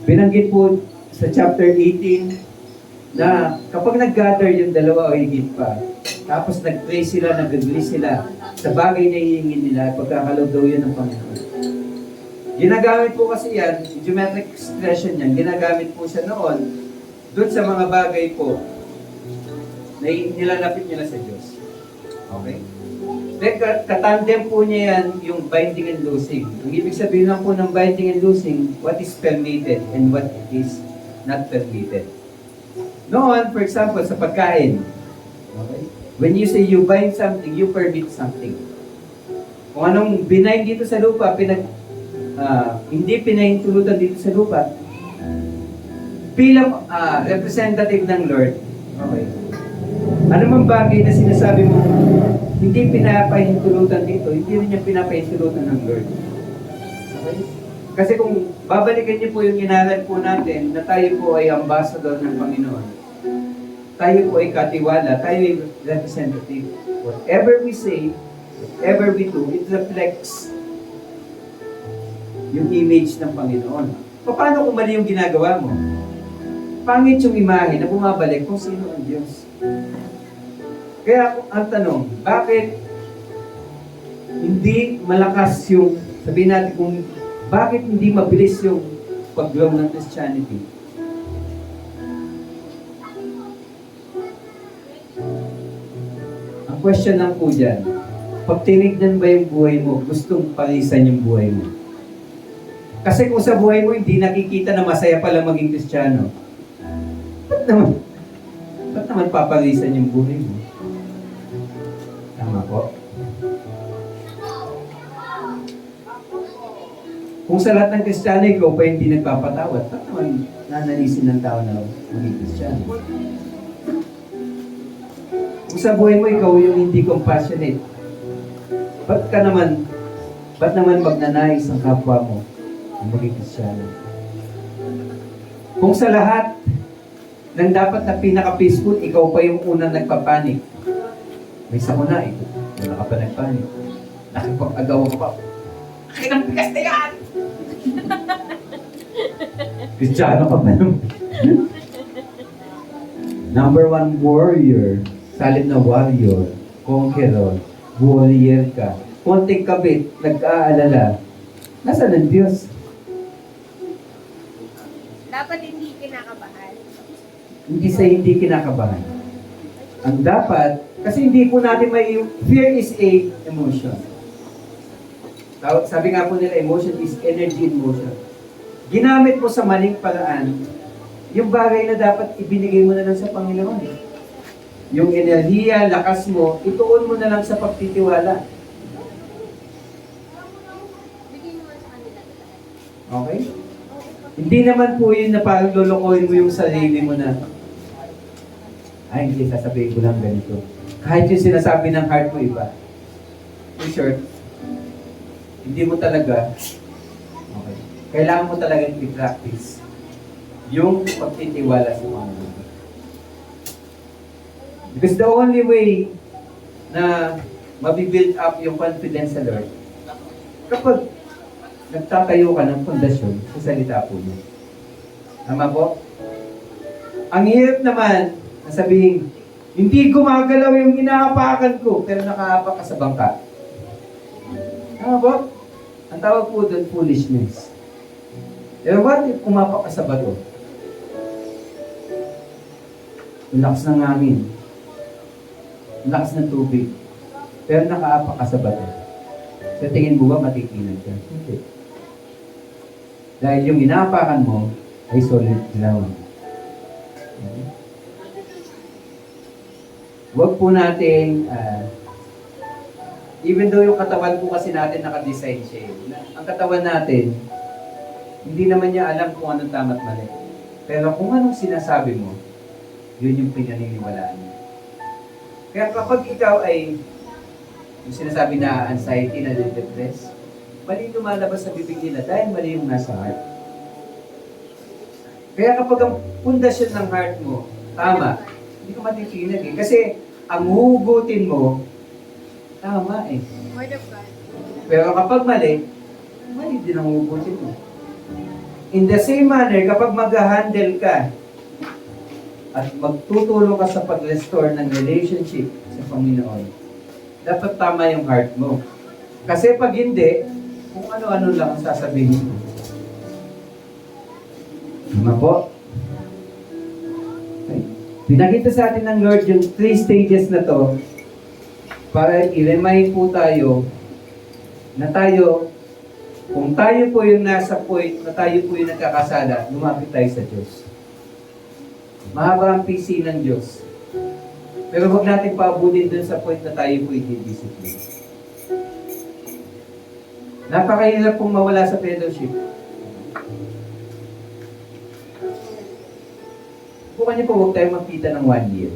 Binanggit po sa chapter 18 na kapag nag-gather yung dalawa o higit pa, tapos nag-pray sila, nag-agree sila sa bagay na hihingin nila, pagkakalog daw yun ng Panginoon. Ginagamit po kasi yan, geometric expression yan, ginagamit po siya noon doon sa mga bagay po na nilalapit nila sa Diyos. Okay? Then, katandem po niya yan yung binding and loosing. Ang ibig sabihin lang po ng binding and loosing, what is permitted and what is not permitted. Noon, for example, sa pagkain, okay? When you say you bind something, you permit something. Kung anong binayin dito sa lupa, hindi pinahintulutan dito sa lupa, bilang representative ng Lord, okay? Ano mang bagay na sinasabi mo, hindi pinapahintulutan dito, hindi rin niya pinapahintulutan ng Lord. Okay? Kasi kung babalikan niyo po yung inaral po natin, na tayo po ay ambassador ng Panginoon, tayo po ay katiwala, tayo ay representative. Whatever we say, whatever we do, it reflects yung image ng Panginoon. Paano kung mali yung ginagawa mo? Pangit yung imahe na bumabalik kung sino ang Diyos. Kaya ang tanong, bakit hindi malakas yung, sabihin natin kung bakit hindi mabilis yung pag-grow ng Christianity? Ang question lang po dyan, pag tinignan ba yung buhay mo, gustong palisan yung buhay mo? Kasi kung sa buhay mo hindi nakikita na masaya pala maging Kristiyano, ba't naman papalisan yung buhay mo? Tama po. Kung sa lahat ng Kristiyano, ikaw pa hindi nagpapatawad, ba't naman nananisin ng tao na maging Kristiyano? Kung sa buhay mo, ikaw yung hindi compassionate, Ba't naman magnanais ang kapwa mo ang maging Kristiyano? Kung sa lahat ng dapat na pinaka-peaceful, ikaw pa yung unang nagpapanik. May sakuna ito. Wala ka pa nagpanik. Nakipag-agaw ka pa. Akin ang bigas na yan! Kristiyano ka pa naman. Number 1 warrior. Salit na warrior. Conqueror. Warrior ka. Konting kabit, nag-aalala. Nasaan ang Diyos? Dapat hindi kinakabahan. Hindi kinakabahan. Ang dapat, kasi hindi po natin may, fear is a emotion. Sabi nga po nila, emotion is energy in motion. Ginamit mo sa maling paraan, yung bagay na dapat ibinigay mo na lang sa Panginoon. Yung enerhiya, lakas mo, ituon mo na lang sa pagtitiwala. Okay? Hindi naman po yun na parang lolokohin mo yung sarili mo na, ay, hindi, sasabihin ko lang ganito. Kahit yung sinasabi ng heart mo iba. In short, hindi mo talaga, okay, kailangan mo talaga i-practice yung pagtitiwala sa Panginoon. Because the only way na mabibuild up yung confidence sa Lord, kapag nagtatayo ka ng pundasyon sa salita po niya. Tama po? Ang hirap naman na sabihin, hindi gumagalaw yung inaapakan ko, pero nakaapak ka sa bangka. Tama po? Ang tawag po doon, foolishness. Pero what if umapak ka sa bato? Ang lakas ng hangin. Ang lakas ng tubig. Pero nakaapak ka sa bato. Sa tingin mo ba matitinag ka? Hindi. Dahil yung inaapakan mo ay solid ground. Huwag po natin, even though yung katawan po kasi natin nakadesign siya, ang katawan natin, hindi naman niya alam kung anong tama at mali. Pero kung anong sinasabi mo, yun yung pinaniniwalaan niya. Kaya kapag ikaw ay, yung sinasabi na anxiety, na depressed, mali lumalabas sa bibig nila dahil mali yung nasa heart. Kaya kapag ang pundasyon ng heart mo, tama, hindi ka matitinag eh. Kasi ang hugutin mo, tama eh. Word of God. Pero kapag mali, mali din ang hugutin mo. In the same manner, kapag mag-handle ka at magtutulong ka sa pag-restore ng relationship sa Panginoon, dapat tama yung heart mo. Kasi pag hindi, kung ano-ano lang ang sasabihin mo. Tama po? Okay. Pinakita sa atin ng Lord yung 3 stages na to para i-remind po tayo na tayo, kung tayo po yung nasa point na tayo po yung nagkakasala, lumapit tayo sa Diyos. Mahaba ang PC ng Diyos. Pero huwag natin paabutin dun sa point na tayo po i-discipline. Napakahirap pong mawala sa fellowship. Bukan niyo po, huwag tayo magkita ng 1 year.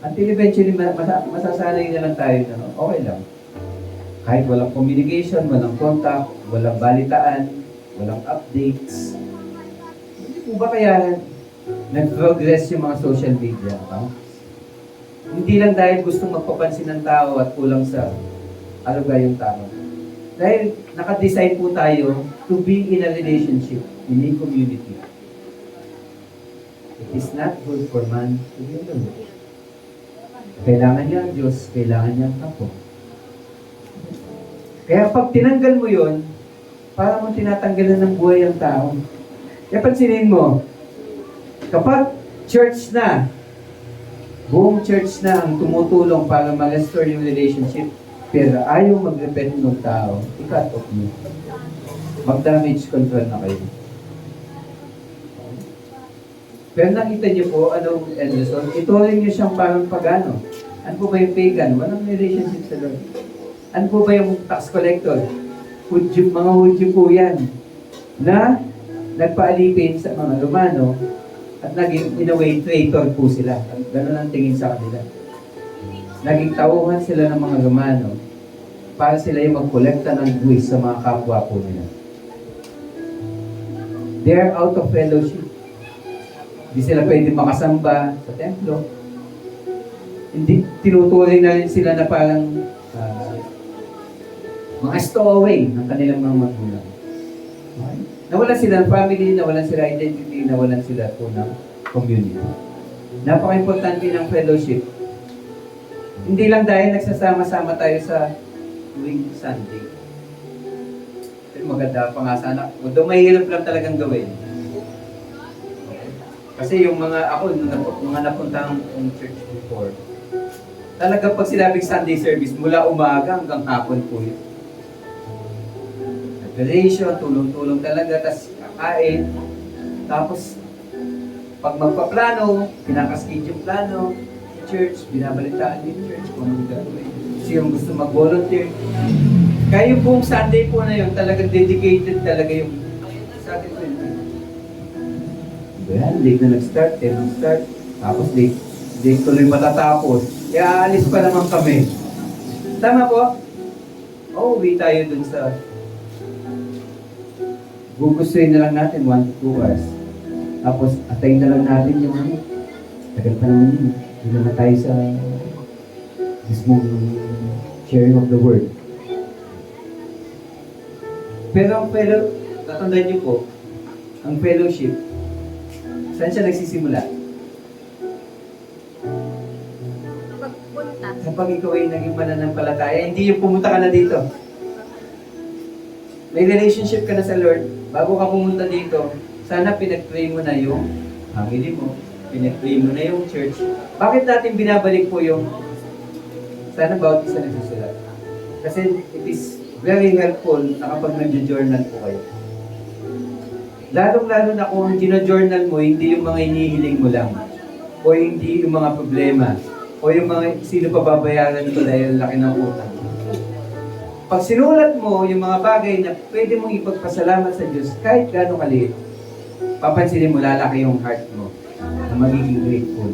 Until eventually, masasanay na lang tayo na okay lang. Kahit walang communication, walang contact, walang balitaan, walang updates. Hindi po ba kaya nag-progress yung mga social media accounts? Hindi lang dahil gustong magpapansin ng tao at kulang sa aluga yung tao. Dahil nakadesign po tayo to be in a relationship, in a community. It is not good for man to be alone. Kailangan niya ang Diyos, kailangan niya ang kapwa. Kaya pag tinanggal mo yun, parang mong tinatanggalan ng buhay ang tao. Kaya pansinin mo, kapag church na, buong church na ang tumutulong para ma-restore yung relationship, pero ayaw mag-repent ng tao, i-cut off mo. Mag-damage control na kayo. Pero nakita niyo po, anong end result? Ituring niyo siyang parang pagano. Ano po ba yung pagan? Walang relationship sa Lord. Ano po ba yung tax collector? Hudyo, mga Hudyo po yan. Na nagpaalipin sa mga Romano at naging, in a way, traitor po sila. At gano'n ang tingin sa kanila. Naging tauhan sila ng mga Romano para sila yung magkolekta ng buwis sa mga kapwa po nila. They're out of fellowship. Hindi sila pwede makasamba sa templo. Hindi, tinutuloy na rin sila na parang mga stowaway ng kanilang mga magulang. Okay? Nawalan sila ng family, nawalan sila identity, nawalan sila po ng community. Napaka-importante ng fellowship. Hindi lang dahil nagsasama-sama tayo sa tuwing Sunday. Pero maganda pa nga sana. Although mahirap lang talagang gawin. Kasi yung mga napuntang church before, talaga pag sinabing Sunday service, mula umaga hanggang hapon po yun. Adoration, tulong-tulong talaga, tapos kakain. Tapos, pag magpaplano, pinakaskid yung plano, church, binabalitaan yung church, kung ano gagawin. Kasi yung gusto mag-volunteer. Kaya yung buong Sunday po na yun, talagang dedicated talaga yung sa atin po yun. Yan, late na nag-start, 10 nag-start, tapos late tuloy matatapos. Kaya alis pa naman kami. Tama po? Uwi tayo dun sa gugustuhin na lang natin 1 to 2 hours. Tapos, atayin na lang natin yung tagal pa naman yun. Hindi na tayo sa mismong sharing of the word. Pero tatandaan niyo po, ang fellowship, saan siya nagsisimula? Pagpunta. Kapag ikaw ay naging mananampalataya, hindi yung pumunta ka na dito. May relationship ka na sa Lord, bago ka pumunta dito, sana pinag-pray mo na yung family mo, pinag-pray mo na yung church. Bakit natin binabalik po yung sana bawat isa nagsusulat? Kasi it is very helpful na kapag nag-journal po kayo. Lalong-lalo na kung gino-journal mo, hindi yung mga inihiling mo lang, o hindi yung mga problema, o yung mga sino pa babayaran ko dahil laki ng utang. Pag sinulat mo yung mga bagay na pwede mong ipagpasalamat sa Diyos, kahit gano'ng kaliit, papansinin mo, lalaki yung heart mo na magiging grateful.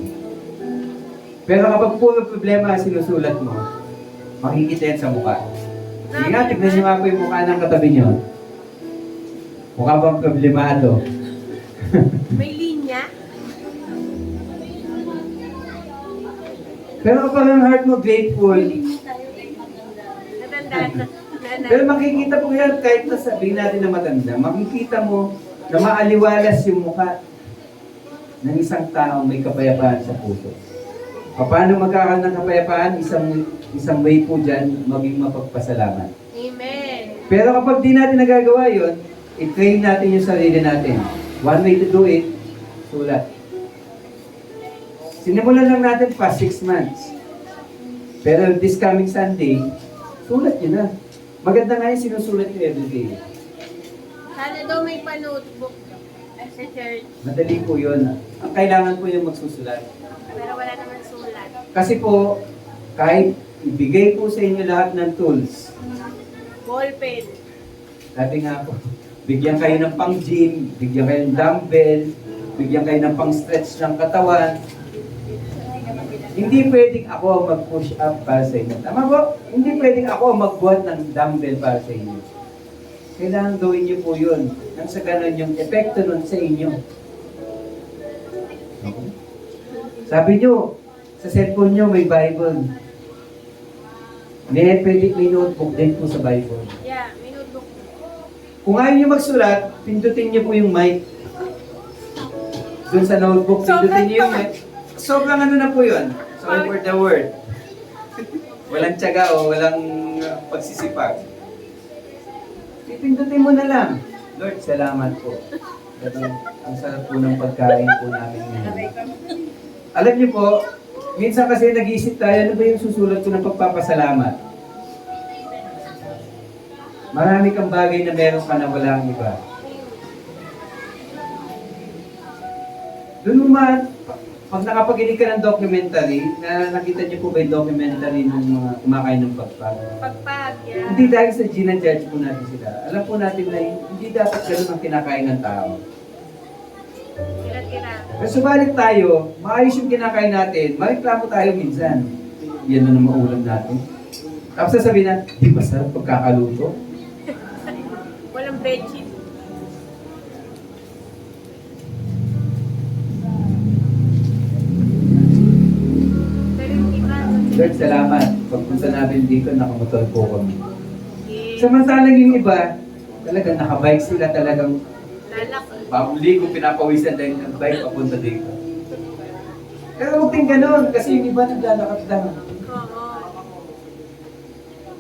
Pero kapag puro problema ang sinusulat mo, makikita yan sa mukha. Sige nga, tignan nyo nga po yung mukha ng katabi nyo. Mukha bang problemado? May linya. Pero kapag ang heart mo grateful, Natandaan. pero makikita po yan, kahit na sabihin natin na matanda, makikita mo na maaliwalas yung mukha ng isang taong may kapayapaan sa puso. Paano magkakaroon ng kapayapaan? Isang way po dyan, maging mapagpasalamat. Amen. Pero kapag di natin nagagawa yun, i-train natin yung sarili natin. One way to do it, sulat. Sinimulan lang natin pa 6 months. Pero this coming Sunday, sulat nyo na. Maganda nga yung sinusulat nyo everyday. Sana daw may pa-notebook sa church. Madali po yun. Ang kailangan po yung magsusulat. Pero wala naman sulat. Kasi po, kahit ibigay po sa inyo lahat ng tools, Ballpen. sabi nga po, bigyan kayo ng pang-gym, bigyan kayo ng dumbbell, bigyan kayo ng pang-stretch ng katawan. Hindi pwedeng ako ang mag-push up para sa inyo. Tama po? Hindi pwedeng ako ang magbuhat ng dumbbell para sa inyo. Kailangan gawin niyo po yun. Nang sa ganun yung epekto nun sa inyo. Okay? Sabi niyo, sa cellphone niyo may Bible. May notebook din po sa Bible. Yeah, may notebook. Kung ayaw niyo magsulat, pindutin niyo po yung mic. Doon sa notebook, pindutin niyo yung mic. Sobrang ano na po yun. Sorry for the word. Walang tiyaga o walang pagsisipag. Pindutin mo na lang. Lord, salamat po. Ang sarap po ng pagkain po namin ngayon. Alam niyo po, minsan kasi nag-iisip tayo, ano ba yung susulat ko ng pagpapasalamat? Marami kang bagay na meron ka na walang iba. Doon naman, pag nakapaginig ka ng documentary, na nakita niyo po ba yung documentary ng mga kumakain ng pagpag? Pagpag, yeah. Hindi dahil sa ginajudge po natin sila. Alam po natin na hindi dapat ganun ang kinakain ng tao. Tira-tira. Pero subalit tayo, maayos yung kinakain natin, mareklamo tayo minsan. yan na naman ulam natin. Tapos sasabihin na, di masarap pagkakaluto. Walang bedsheet. Pero yung iba, Lord, salamat. Pagpunta namin dito, nakamotor po kami. yes. Samantalang yung iba, talagang nakabike sila, talagang Lalak. pamuli kung pinapawisan dahil ng bike papunta dito. Pero huwag din ganun, kasi yung iba naglalakad lang. Oo.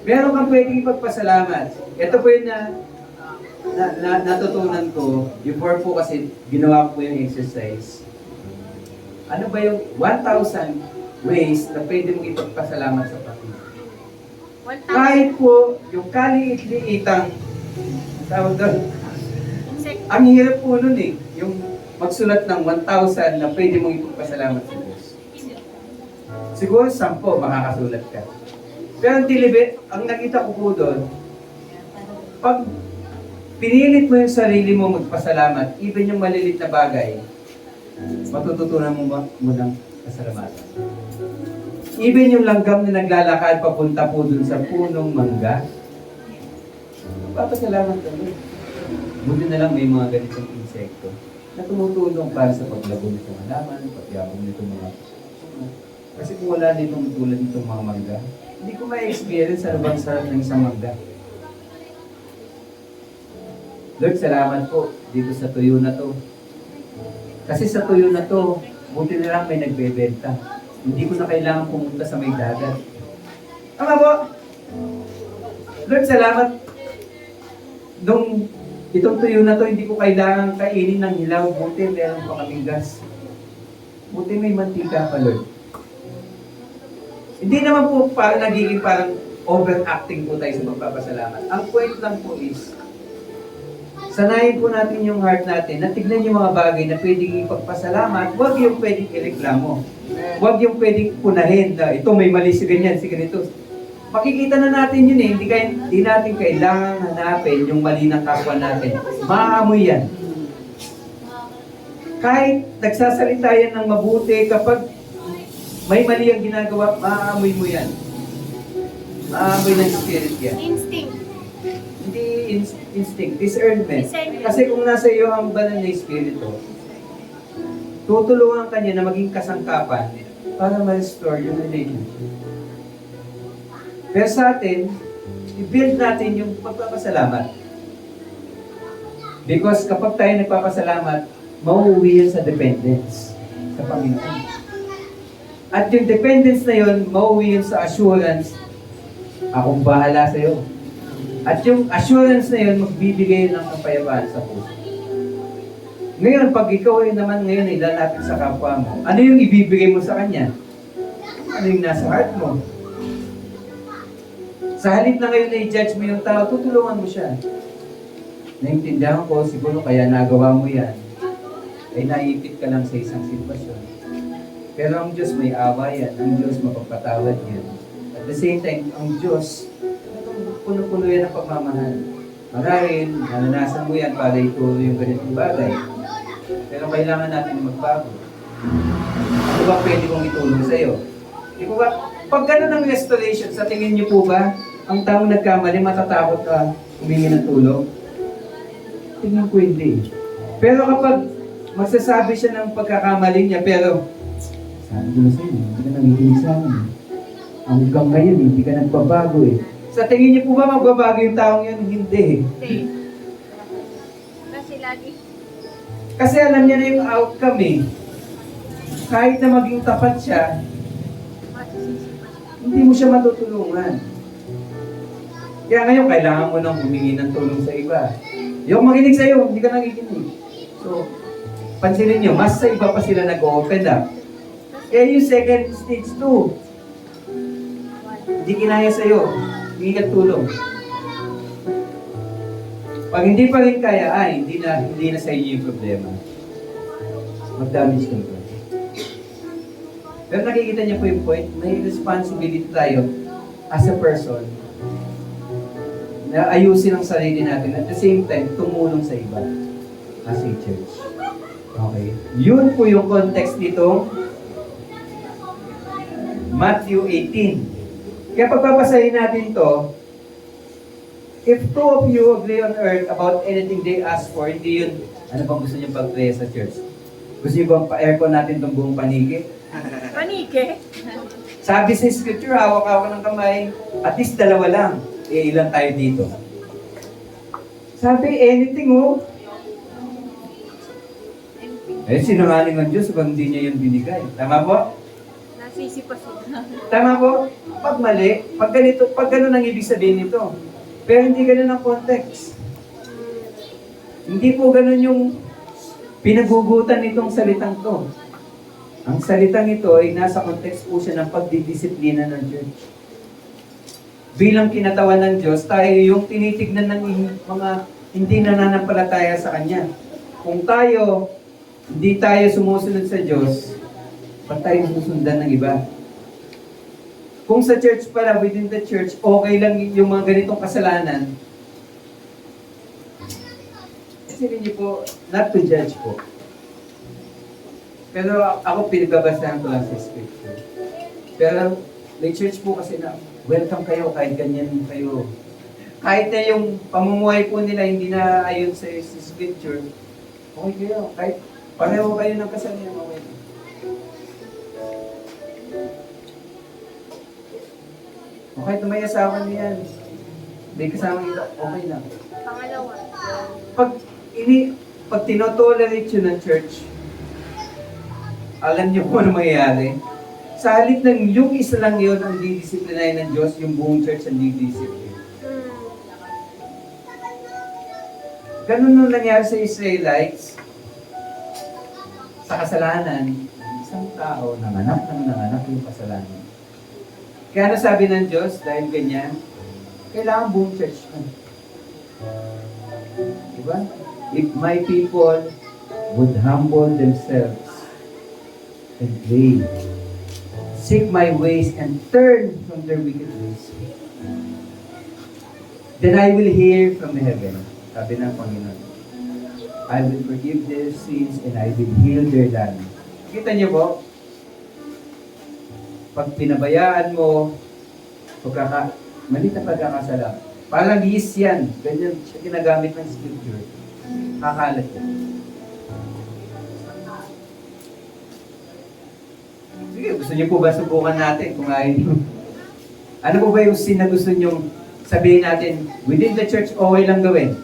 Meron kang pwedeng ipagpasalamat. Ito po yung natutunan ko. Before po kasi ginawa ko po yung exercise. Ano ba yung 1,000 ways na pwede mong ipagpasalamat sa Panginoon? 1,000 Kahit po yung kaliit-liitang tawag doon. insect. Ang hirap po nun eh. Yung magsulat ng 1,000 na pwede mong ipagpasalamat sa Diyos. Siguro 10 makakasulat ka. Pero ang nakita ko po doon, pag pinilit mo yung sarili mo magpasalamat, even yung malilit na bagay, matututunan mo ng pasalamatan. Even yung langgam na naglalakad papunta po dun sa punong mangga, papasalamat ka doon. Buti na lang may mga ganitong insekto na tumutulong para sa paglago nitong halaman, pagyabong nitong mga kasi kung wala nitong tulad nitong mga mangga, hindi ko ma-experience ano bang sarap ng isang mangga. Lord, salamat po dito sa tuyo na to. Kasi sa tuyo na to, buti na lang may nagbebenta. Hindi ko na kailangan pumunta sa may dagat. Tama po? Lord, salamat. Nung itong tuyo na to, hindi ko kailangan kainin ng hilaw. Buti meron pa kaming gas. Buti may mantika pa, Lord. Hindi naman po parang nagiging parang overacting po tayo sa magpapasalamat. Ang point lang po is, sanayin po natin yung heart natin na tignan yung mga bagay na pwedeng ipagpasalamat, huwag yung pwedeng ireklamo. Huwag yung pwedeng punahin na ito may mali si ganyan, si ganito. Makikita na natin yun eh, hindi natin kailangan hanapin yung mali ng kapwa natin. Maamoy yan. Kahit nagsasalita yan ng mabuti, kapag may mali ang ginagawa, maaamoy mo yan. Maaamoy ng spirit yan. Instinct. Hindi instinct, discernment. Discernment. Kasi kung nasa iyo ang banal na espiritu, tutulungan ka niya na maging kasangkapan para ma-restore yung relationship. Pero sa atin, i-build natin yung pagpapasalamat. Because kapag tayo nagpapasalamat, mauuwi yan sa dependence sa Panginoon. At yung dependence na yun, mauwi yun sa assurance, akong bahala sa iyo. At yung assurance na yun, magbibigay ng kapayapaan sa puso. Ngayon, pag ikaw ay naman ngayon ilalapit sa kapwa mo, ano yung ibibigay mo sa kanya? Ano yung nasa heart mo? Sa halip na ngayon na i-judge mo yung tao, tutulungan mo siya. Naintindihan ko, siguro kaya nagawa mo yan, ay naipit ka lang sa isang sitwasyon. Pero ang Diyos may awa yan, ang Diyos mapagpatawad yan. At the same time, ang Diyos, puno-puno yan ng pagmamahal. Marahil, nananasan mo yan para ituro yung ganitong bagay. Pero kailangan natin magbago. Ano ba pwede kong itulong sa iyo? Di po ba? Pag gano'n ang restoration, sa tingin niyo po ba, ang taong nagkamali, matatakot ka humingi ng tulong? Tingin ko hindi. Pero kapag magsasabi siya ng pagkakamali niya, pero sabi ko na sa'yo, hindi ka nangikinig sa akin. Hanggang ngayon, hindi ka nagbabago eh. Sa tingin niyo po ba magbabago yung taong yun? Hindi. Hindi. Kasi lagi. Kasi alam niya na yung outcome eh. Kahit na maging tapat siya, hindi mo siya matutulungan. Kaya ngayon, kailangan mo nang humingi ng tulong sa iba. Yung makinig sa'yo, hindi ka nakikinig. So, pansinin nyo, mas sa iba pa sila nag-open up. Kaya yung second stage 2, hindi kinaya sa'yo, hindi ka tulong. Pag hindi pa rin kaya, hindi na sa iyo yung problema. Mag-damage control. Pero nakikita niyo po yung point, may responsibility tayo as a person na ayusin ang sarili natin at the same time, tumulong sa iba as a church. Okay? Yun po yung context nitong Matthew 18. Kaya pagpapasahin natin to, if two of you agree on earth about anything they ask for, hindi yun, ano bang gusto niyo pag-pray sa church? Gusto niyo bang pa-aircon natin itong buong paniki? Panike? Sabi sa scripture, hawak-hawak ng kamay, at least dalawa lang. Ilan tayo dito? Sabi, anything oh. Sinungaling ng Diyos kung hindi niya yun binigay. Tama po? Nasisi pa sila. Tama po? Pag mali, pag ganito, pag ganun ang ibig sabihin nito. Pero hindi ganun ang context. Hindi po ganun yung pinagugutan nitong salitang to. Ang salitang ito ay nasa context po siya ng pagdidisiplina ng church. Bilang kinatawan ng Diyos, tayo yung tinitignan ng mga hindi nananampalataya sa Kanya. Kung tayo, hindi tayo sumusunod sa Diyos, ba't tayo susundan ng iba? Kung sa church pala, within the church, okay lang yung mga ganitong kasalanan, kasi niyo po, not to judge po. Pero ako pinagbabasahan ko lang sa scripture. Pero may church po kasi na welcome kayo kahit ganyan kayo. Kahit na yung pamumuhay po nila hindi na ayon sa scripture, okay kayo. Kahit pareho kayo ng kasalanan, okay. Okay, may asawa niyan. May kasama ito, okay lang. Pangalawa. Pag tinotolerate yun ng church, alam niyo kung ano mangyayari. Sa halip ng yung isa lang yun ang didisiplinahin ng Diyos, yung buong church ang didisiplin. Ganun nung nangyari sa Israelites, sa kasalanan, isang tao nanganak yung kasalanan. Kaya ano sabi ng Diyos, dahil ganyan, kailangan buong church na. Diba? If my people would humble themselves and pray, seek my ways and turn from their wicked ways, then I will hear from heaven. Sabi ng Panginoon, I will forgive their sins and I will heal their land. Kita niyo po, pag pinabayaan mo, mali na pagkakasala, parang yeast yan, ganyan siya ginagamit ng scripture, kakalat yan. Sige, gusto niyo po ba subukan natin kung ayaw niyo? Ano po ba yung sin na gusto niyo sabihin natin, within the church, okay lang gawin?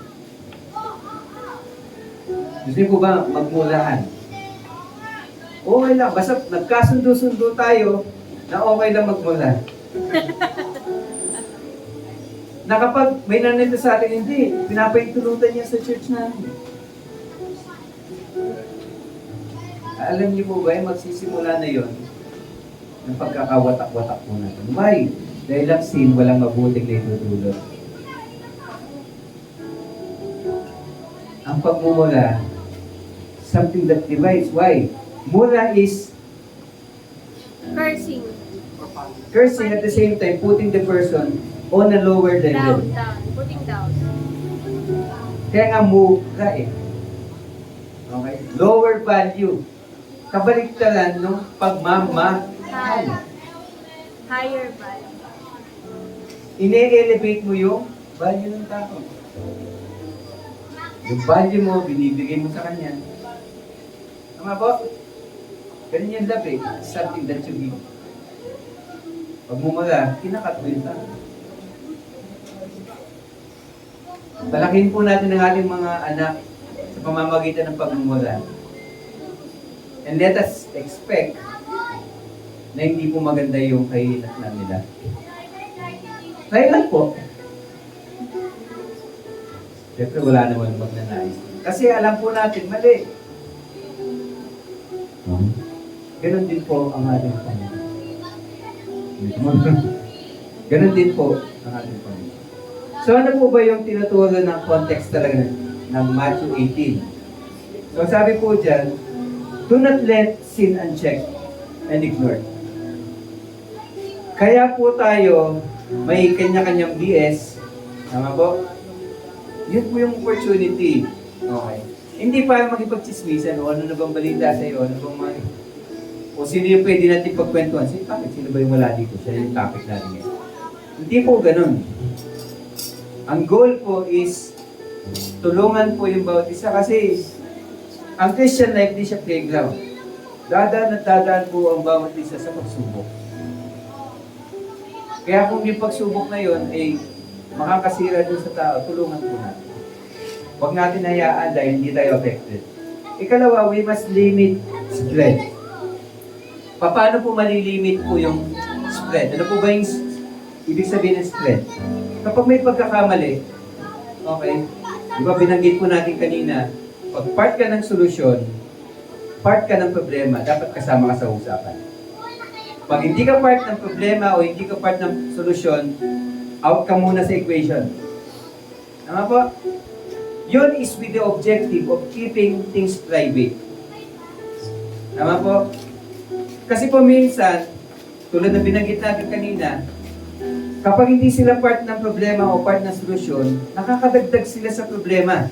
Gusto niyo po ba magmulahan? Okay lang, basta nagkasundo-sundo tayo na okay lang magmula. Na kapag may nanito sa atin, hindi, pinapaintulutan niya sa church namin. Alam niyo po ba, magsisimula na yon ng pagkakawatak-watak po natin. Why? Dahil ang sin, walang mabuting na itutulot. Ang pagmumula, something that divides. Why? Mula is Cursing. cursing at the same time, putting the person on a lower level. Down. Putting down. Kaya nga mura eh. Okay? Lower value. Kabaliktaran ng pagmamahal. Higher value. Ine-elevate mo yung value ng tao. Yung value mo, binibigay mo sa kanya. Tama po? Ganun yung love eh. Something that you give. Pag mumula, kinakat mo yung tao. Palakihin po natin ang ating mga anak sa pamamagitan ng pagmumula. And let us expect na hindi po maganda yung kahinatnan nila. Kaya lang po. Siyempre wala naman magnanais. Kasi alam po natin, mali. Ganon din po ang ating Panginoon. Ganon din po ang ating Panginoon. So ano po ba yung tinuturo ng context talaga ng Matthew 18? So sabi po dyan, do not let sin unchecked and ignored. Kaya po tayo may kanya-kanyang BS. Tama po? Yun po yung opportunity. Okay. Hindi para makipagchismisan o ano na bang balita sa iyo, ano bang O sino yung pwede natin pagkwentuhan? Sino ba yung wala dito? Siya yung topic natin ngayon. Hindi po ganun. Ang goal po is tulungan po yung bawat isa kasi ang Christian life di siya playground. Dadaan at dadaan po ang bawat isa sa pagsubok. Kaya kung yung pagsubok na yun ay makakasira dun sa tao, tulungan po natin. Huwag natin hayaan dahil hindi tayo affected. Ikalawa, we must limit spread. Paano po malilimit po yung spread? Ano po ba yung ibig sabihin ng spread? Kapag may pagkakamali, okay, di ba binanggit po natin kanina, pag part ka ng solusyon, part ka ng problema, dapat kasama ka sa usapan. Pag hindi ka part ng problema o hindi ka part ng solusyon, out ka muna sa equation. Tama po? Yun is with the objective of keeping things private. Tama po? Kasi po minsan, tulad na binanggit natin kanina, kapag hindi sila part ng problema o part ng solusyon, nakakadagdag sila sa problema.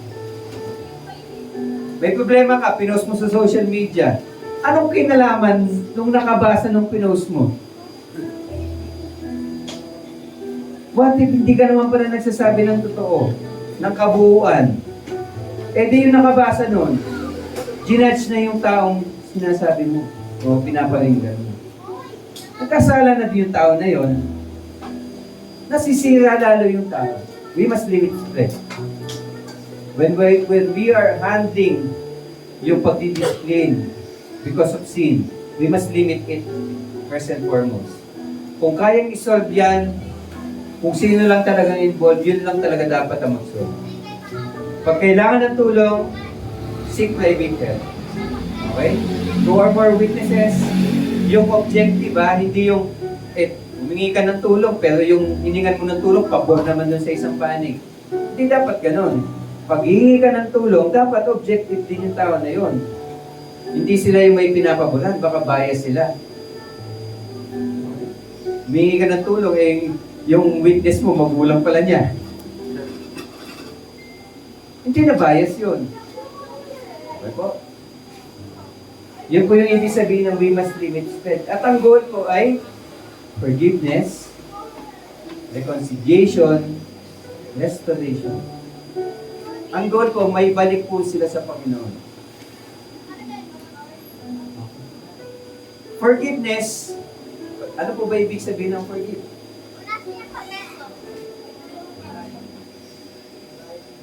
May problema ka, pinost mo sa social media. Anong kinalaman nung nakabasa nung pinost mo? What if hindi ka naman pala nagsasabi ng totoo, ng kabuuan? Eh di yung nakabasa nun, ginudge na yung taong sinasabi mo o pinaparinggan mo. Nagkasala na din yung tao na yon, nasisira lalo yung tao. We must limit spread. When we are handling yung pagdidiscipline because of sin, we must limit it first and foremost. Kung kayang isolve yan, kung sino lang talagang involved, yun lang talaga dapat ang mag-solve. Pag kailangan ng tulong, seek private help. Okay? Two or more witnesses, yung objective hindi yung humingi ka ng tulong, pero yung hiningan mo ng tulong, pabor naman dun sa isang panig. Hindi dapat ganun. Pag hihingi ka ng tulong, dapat objective din yung tao na yun. Hindi sila yung may pinapaboran, baka bias sila. Humingi ka ng tulong, yung witness mo, magulang pala niya. Hindi na bias yun. Okay po? Yun po yung ibig sabihin ng we must limit spread. At ang goal po ay forgiveness, reconciliation, restoration. Ang goal po, may balik po sila sa Panginoon. Forgiveness, ano po ba ibig sabihin ng forgive?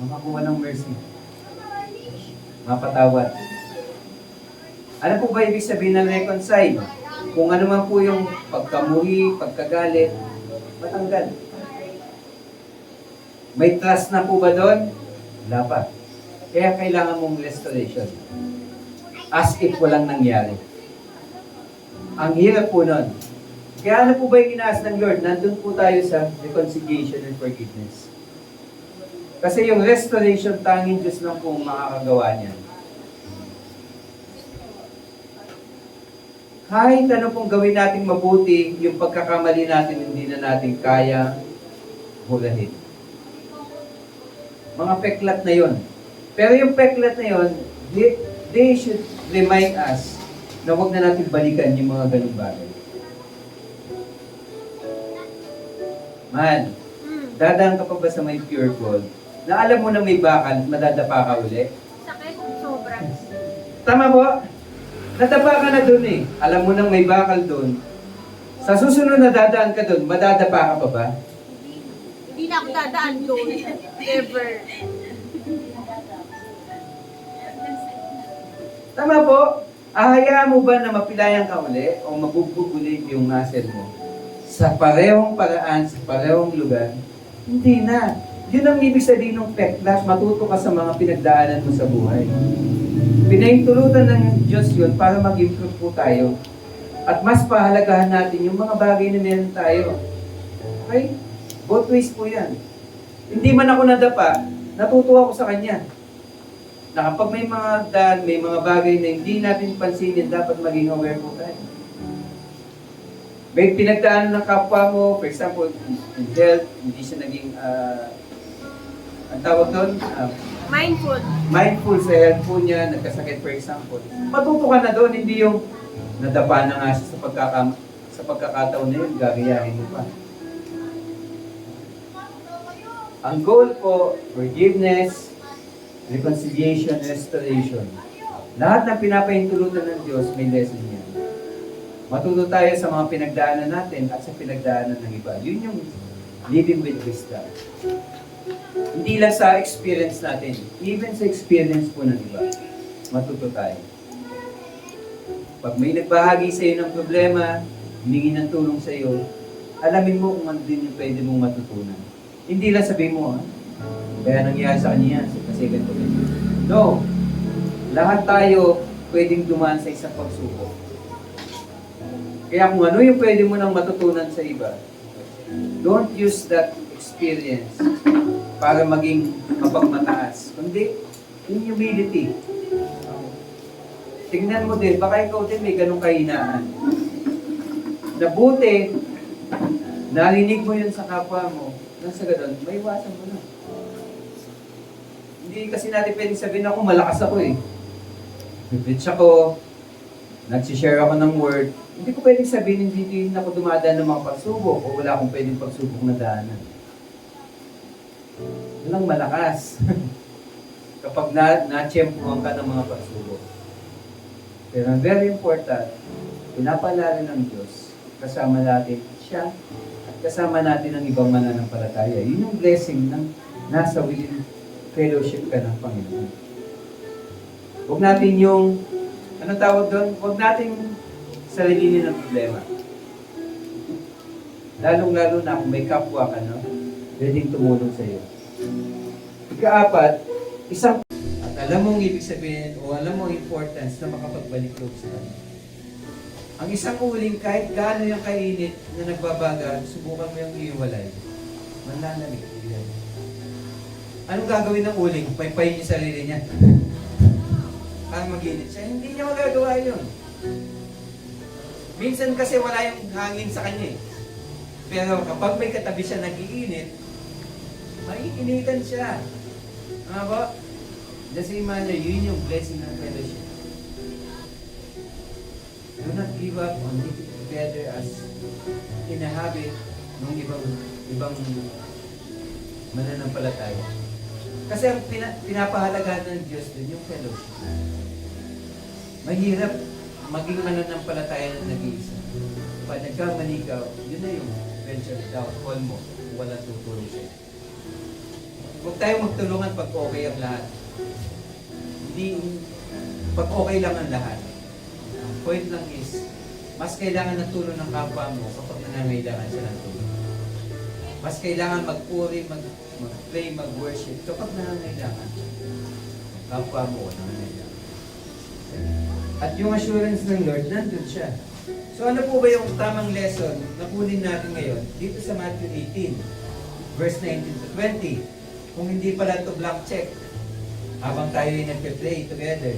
Makakuha ng mercy. Mapatawad. Ano po ba ibig sabihin ng reconcile? Kung ano man po yung pagkamuhi, pagkagalit, matanggal. May trust na po ba doon? Wala pa. Kaya kailangan mong restoration. As if walang nangyari. Ang hirap po nun. Kaya ano po ba yung inaas ng Lord? Nandun po tayo sa reconciliation and forgiveness. Kasi yung restoration, tanging Diyos lang po makakagawa niyan. Kahit ano pong gawin natin mabuti, yung pagkakamali natin hindi na natin kaya hulahin. Mga peklat na yon. Pero yung peklat na yon, they should remind us na huwag na natin balikan yung mga ganung bagay. Man, dadaan ka pa ba sa may pure gold? Na alam mo na may bakal, madadapa ka uli? Sakit, sobra. Tama po? Nadapa ka na dun eh. Alam mo nang may bakal dun. Sa susunod na dadaan ka dun, madadapa ka pa ba? Hindi na ako dadaan doon. Ever. Tama po? Ahayaan mo ba na mapilayan ka uli o mabugbog uli yung muscle mo? Sa parehong paraan, sa parehong lugar? Hindi na. Yun ang ibig sabihin ng peklat, matuto ka sa mga pinagdaanan mo sa buhay. Pinahintulutan ng Diyos yun para mag-improve po tayo. At mas pahalagahan natin yung mga bagay na meron tayo. Okay? Both ways po yan. Hindi man ako nadapa, natutuwa ko sa Kanya. Na kapag may mga daan, may mga bagay na hindi natin pansinin, dapat maging aware po tayo. May pinagdaanan ng kapwa mo, for example, in health, hindi siya naging, ang tawag doon, Mindful. mindful sa health po niya, nagkasakit for example. Matuto ka na doon, hindi yung nadapa na nga siya sa pagkakataon na yun, gagayahin mo pa. Ang goal po, forgiveness, reconciliation, restoration. Lahat ng pinapahintulutan ng Diyos, may lesson yan. Matuto tayo sa mga pinagdaanan natin at sa pinagdaanan ng iba. Yun yung living with wisdom. Hindi lang sa experience natin, even sa experience po ng iba, matuto tayo. Pag may nagbahagi sa iyo ng problema, humingi ng tulong sa iyo, alamin mo kung ano din yung pwede mong matutunan. Hindi lang sabihin mo, kaya nangyari sa kanya yan, kasi ganito. No. Lahat tayo pwedeng dumaan sa isang pagsubok. Kaya kung ano yung pwede mo nang matutunan sa iba, don't use that experience para maging mapagmataas. Kundi, in humility. Tingnan mo din, baka ikaw din may ganong kahinaan. Nabuti, narinig mo yun sa kapwa mo, nang sa ganun, may iwasan mo na. Hindi kasi natin pwedeng sabihin ako, malakas ako eh. Preach ako, nagsishare ako ng word. Hindi ko pwedeng sabihin, hindi din ako dumadaan ng mga pagsubok o wala akong pwedeng pagsubok na daanan. Walang malakas. Kapag na-tiyempuhan ka ng mga pagsubok. Pero ang very important, pinapaalala ng Diyos, kasama natin siya, at kasama natin ang ibang mananampalataya. Yun yung blessing ng nasa within fellowship ka ng Panginoon. Huwag natin yung, anong tawag doon? Huwag natin sarilinin ng problema. Lalong-lalo na kung may kapwa ka, no? Pwedeng tumulong sa iyo. Ika-apat, isang at alam mong ibig sabihin o alam mo importance na makapagbalik loob sa Kanya. Ang isang uling, kahit gaano yung kainit na nagbabaga, subukan mo yung iiwalay. Manlalamig. Anong gagawin ng uling? Paypayin niya sarili niya. Ang mag-init siya. Hindi niya magagawa yun. Minsan kasi wala yung hangin sa kanya eh. Pero kapag may katabi siya nag-iinit, maiinitan siya. Ano ba? The same manner, yun yung blessing ng fellowship. Do not give up on living together as in a habit ng ibang mananampalataya. Kasi ang pinapahalagahan ng Diyos din yung fellowship. Mahirap maging mananampalataya na nag-iisa. Pag nagkamali ka, yun na yung venture downfall mo. Wala tutulong sa'yo. Huwag tayong magtulungan pag okay ang lahat. Hindi, pag okay lang ang lahat. Ang point lang is, mas kailangan ng tulong ng kapwa mo kapag nangangailangan siya ng tulong. Mas kailangan mag-puri, mag-pray, mag-worship kapag nangangailangan. Kapwa mo, nangangailangan. At yung assurance ng Lord, nandun siya. So ano po ba yung tamang lesson na kunin natin ngayon? Dito sa Matthew 18, verse 19 to 20. Kung hindi pala ito blank check, habang tayo ay nagpe-pray together.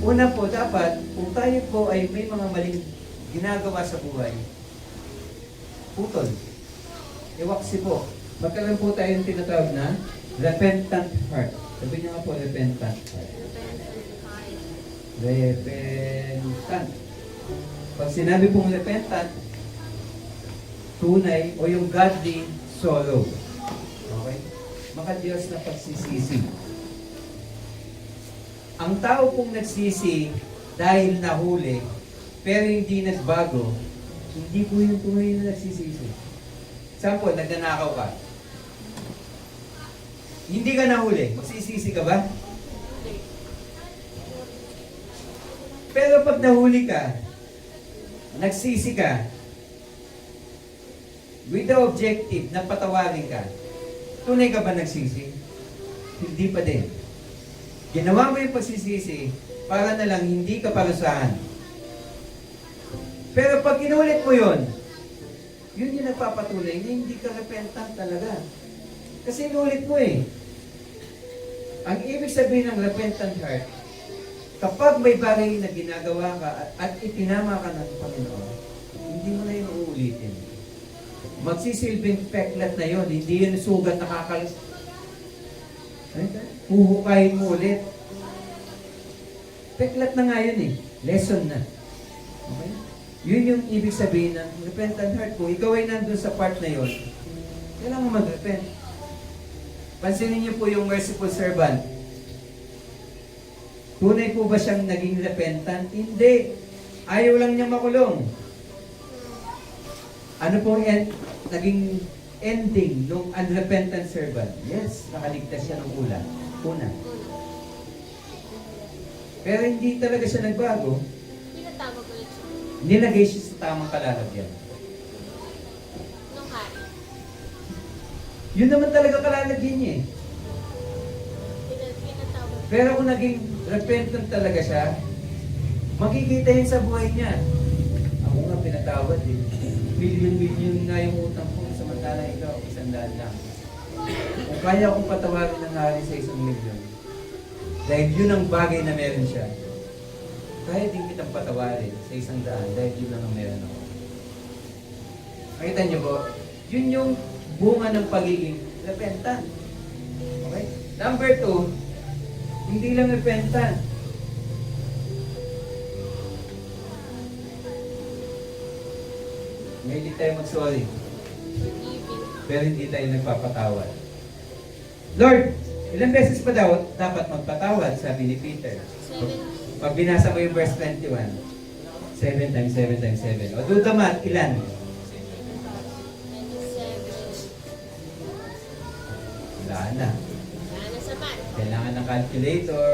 Una po, dapat, kung tayo po ay may mga maling ginagawa sa buhay, putol. Iwaksi po. Magkaroon po tayo yung tinatawag na repentant heart. Sabi niyo nga po, repentant heart. Repentant. Pag sinabi pong repentant, tunay o yung godly sorrow. Okay? Maka-Diyos na pagsisisi. Ang tao pong nagsisi dahil nahuli, pero hindi nagbago, hindi po yung tunay na nagsisisi. Example, nagnanakaw ka. Hindi ka nahuli, magsisisi ka ba? Pero pag nahuli ka, nagsisi ka, with the objective na patawarin ka, tunay ka ba nagsisi? Hindi pa din. Ginawa mo yung pagsisisi para na lang hindi ka parusahan. Pero pag inulit mo yun yung nagpapatunay na hindi ka repentant talaga. Kasi inulit mo eh. Ang ibig sabihin ng repentant heart, kapag may bagay na ginagawa ka at itinama ka ng Panginoon, hindi mo na yun uulitin. Magsisilbing peklat na yun, hindi yun sugat na kakalis. Huhukayin mo ulit. Peklat na nga yun eh. Lesson na. Okay? Yun yung ibig sabihin ng repentant heart. Kung ikaw ay nandun sa part na yun, kailangan mag-repent. Pansinin niyo po yung merciful servant. Tunay po ba siyang naging repentant? Hindi. Ayaw lang niya makulong. Ano pong naging ending ng unrepentant servant? Yes, nakaligtas siya ng una. Pero hindi talaga siya nagbago. Pinatawag ulit siya. Nilagay siya sa tamang kalalagyan. Nung hari. Yun naman talaga kalalagyan niya eh. Pinatawag. Pero kung naging repentant talaga siya, makikita yun sa buhay niya. Ako nga pinatawad eh. Milyon-milyon nga yung utang ko, samantala ikaw, 100 lang. Kung kaya akong patawarin ng hari sa 1 milyon, dahil yun ang bagay na meron siya, kaya din kitang patawarin sa 100 dahil yun lang ang meron ako. Makita niyo po, yun yung bunga ng pagiging repentant. Okay? Number 2, hindi lang repentant. May tayo mag-sorry, Forgiving. pero hindi tayo nagpapatawad. Lord, ilang beses pa daw dapat magpatawad, sabi ni Peter. 7. Pag binasa mo yung verse 21, 7 times 7 times 7. O do the math, ilan? 27. Wala na. Ano sa man? Kailangan ng calculator.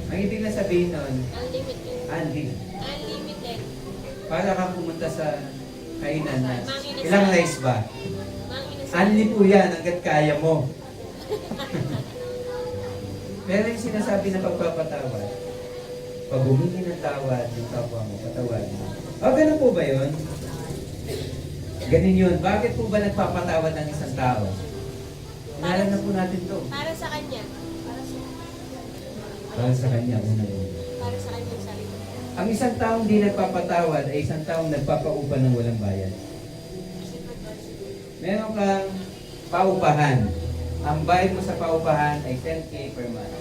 Ang ibig na sabihin nun, Unlimited. Unlimited. para kang pumunta sa kainan na, Manginasal. ilang rice ba? Manginasal. Unli po yan, hanggat kaya mo. Pero yung sinasabi na pagpapatawad, pag humingi ng tawad, yung kapwa mo, patawad mo. O, ganun po ba yun? Ganun yun. Bakit po ba nagpapatawad ng isang tao? Inalam na po natin to. Para sa kanya. Para sa kanya, una yun. Para sa kanyang sarili. Ang isang taong di nagpapatawad ay isang taong nagpapaupa ng walang bayad. Meron kang paupahan. Ang bayad mo sa paupahan ay 10K per month.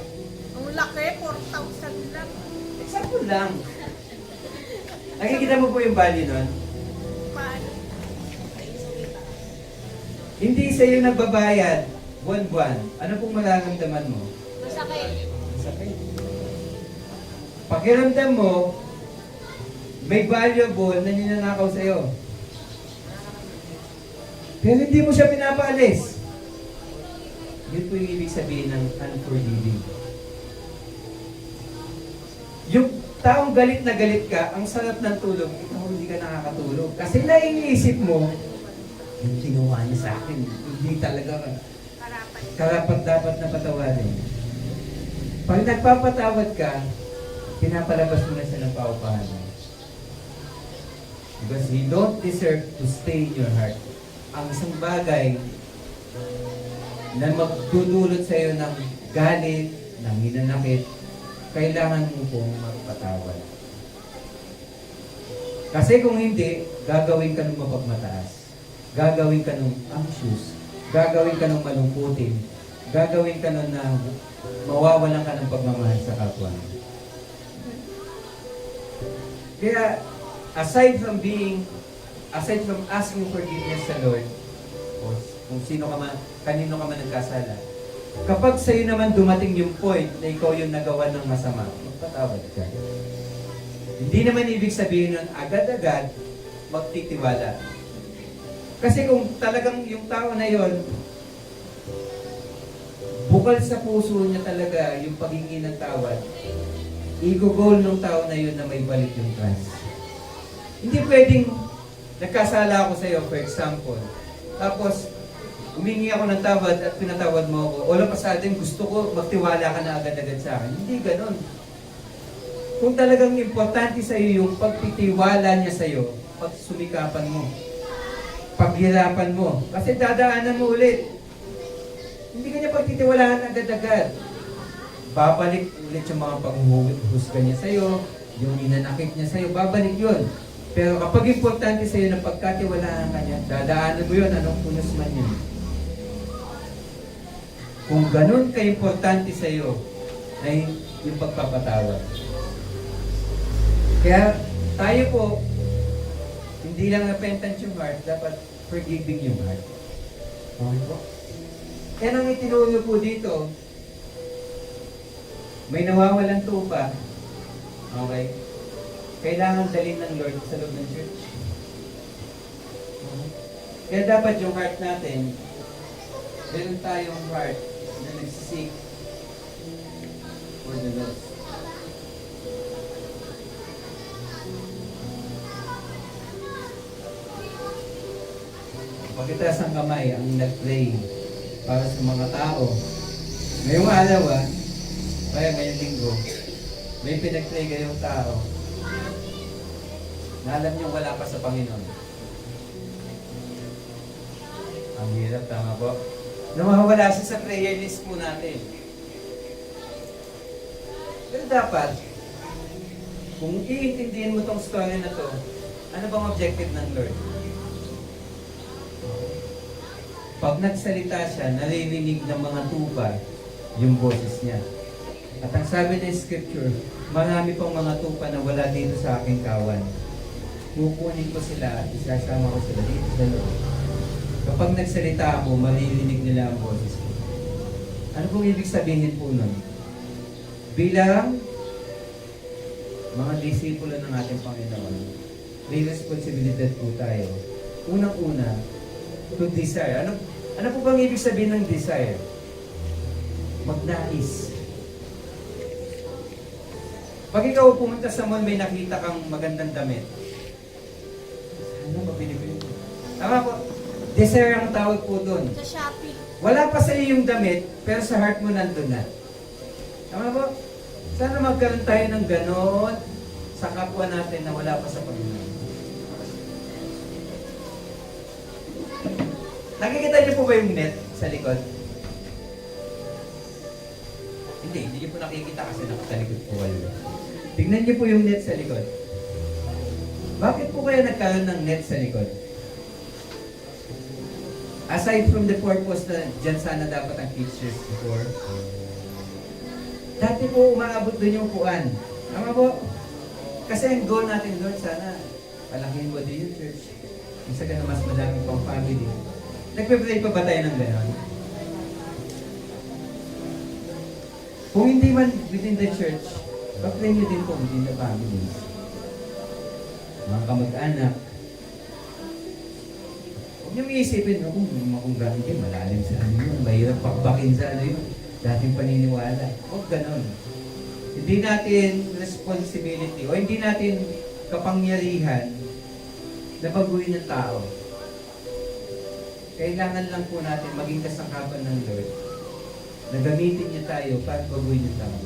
Ang laki, 4,000 lang. Example lang. Nakikita mo po yung value nun? Paano? Hindi sa iyo nagbabayad buwan-buwan. Ano pong mararamdaman mo? Masakit. Sakit. Pakiramdam mo, may valuable na ninanakaw sa iyo. Pero hindi mo siya pinapaalis. Yun po yung ibig sabihin ng unforgiving. Yung taong galit na galit ka, ang sarap ng tulog, ikaw hindi ka nakakatulog. Kasi naiisip mo, yung ginawa niya sa akin, hindi talaga Karapan. karapat dapat na patawarin. Pag nagpapatawad ka, pinapalabas mo na siya ng paupahan mo. Because he don't deserve to stay in your heart. Ang isang bagay na magdudulot sa iyo ng galit, ng hinanakit, kailangan mo pong magpatawad. Kasi kung hindi, gagawin ka ng mapagmataas. Gagawin ka ng anxious. Gagawin ka ng malungkutin. Gagawin ka ng mawawalan ka ng pagmamahal sa kapwa. Kaya, aside from asking forgiveness sa Lord, o kung kanino ka man nagkasala, kapag sa'yo naman dumating yung point na ikaw yung nagawa ng masama, magpatawad ka. Hindi naman ibig sabihin nun, agad-agad, magtitiwala. Kasi kung talagang yung tao na yon, bukal sa puso niya talaga yung paghingi ng tawad, i-goal ng tao na yun na may balik yung trust. Hindi pwedeng nagkasala ako sa iyo, for example, tapos humingi ako ng tawad at pinatawad mo ako, all of a sudden gusto ko magtiwala ka na agad-agad sa akin. Hindi ganon. Kung talagang importante sa iyo yung pagtitiwala niya sa iyo, pagsumikapan mo, paghirapan mo, kasi dadaanan mo ulit. Hindi ka niya pagtitiwalaan agad-agad. Babalik ulit yung mga paghuhusga niya sa iyo, yung ninanakit niya sa iyo, babalik yun. Pero kapag importante sa iyo na pagkatiwalaan ka niya, dadaanan mo yun, anong punos man yun. Kung ganun ka-importante sa iyo, ay yung pagpapatawad. Kaya, Tayo po, hindi lang repentant yung heart, dapat forgiving yung heart. Okay po? Yan ang itinuro po dito. May nawawalan tupa. Okay? Kailangan dalhin ng Lord sa loob ng church. Okay? Kaya dapat yung heart natin, meron tayong heart na nagsisik for the Lord. Pagkitaas ng kamay ang nag-pray para sa mga tao. Ngayong araw kaya ngayong linggo, may pinag-pray kayong tao na alam nyo wala pa sa Panginoon. Ang hirap, tama po? Nawawala siya sa prayer list po natin. Pero dapat, kung iintindihin mo tong story na to, ano bang objective ng Lord? Pag nagsalita siya, naririnig ng mga tupa yung boses niya. At ang sabi ng Scripture, marami pang mga tupa na wala dito sa aking kawan. Kukunin ko sila at isasama ko sila dito sa loob. Kapag nagsalita ako, maririnig nila ang boses ko. Ano pong ibig sabihin po nun? Bilang mga disipulo ng ating Panginoon, may responsibilidad po tayo. Unang-una, to desire. Ano po bang ibig sabihin ng desire? Magnais. Pag ikaw pumunta sa mall, may nakita kang magandang damit. Sana mabili-bili mo. Tama po. Desire ang tawag po doon. Sa Shopee. Wala pa sa iyo yung damit, pero sa heart mo nandun na. Tama po? Sana magkaroon tayo ng ganon sa kapwa natin na wala pa sa Panginoon. Nakikita niyo po ba yung net sa likod? Hindi niyo po nakikita kasi nakatalikod po kayo. Tignan niyo po yung net sa likod. Bakit po kaya nagkaroon ng net sa likod? Aside from the purpose na dyan sana dapat ang pictures before, dati po umaabot doon yung upuan. Tama po? Kasi ang goal natin, Lord, sana palakihin mo din yung church. Isa ka na mas madami pang family. Nagpe-pray pa ba tayo ng gano'n? Kung hindi man within the church, pag-pray nyo din po within the family. Mga kamag-anak. Huwag nyo iisipin, kung gamit yun, malalim sa ano yun, mahirap pakbakin sa ano yun, dating paniniwala. Huwag gano'n. Hindi natin responsibility o hindi natin kapangyarihan na baguhin ng tao. Kailangan lang po natin maging kasangkapan ng Lord na gamitin niya tayo para baguhin yung tao.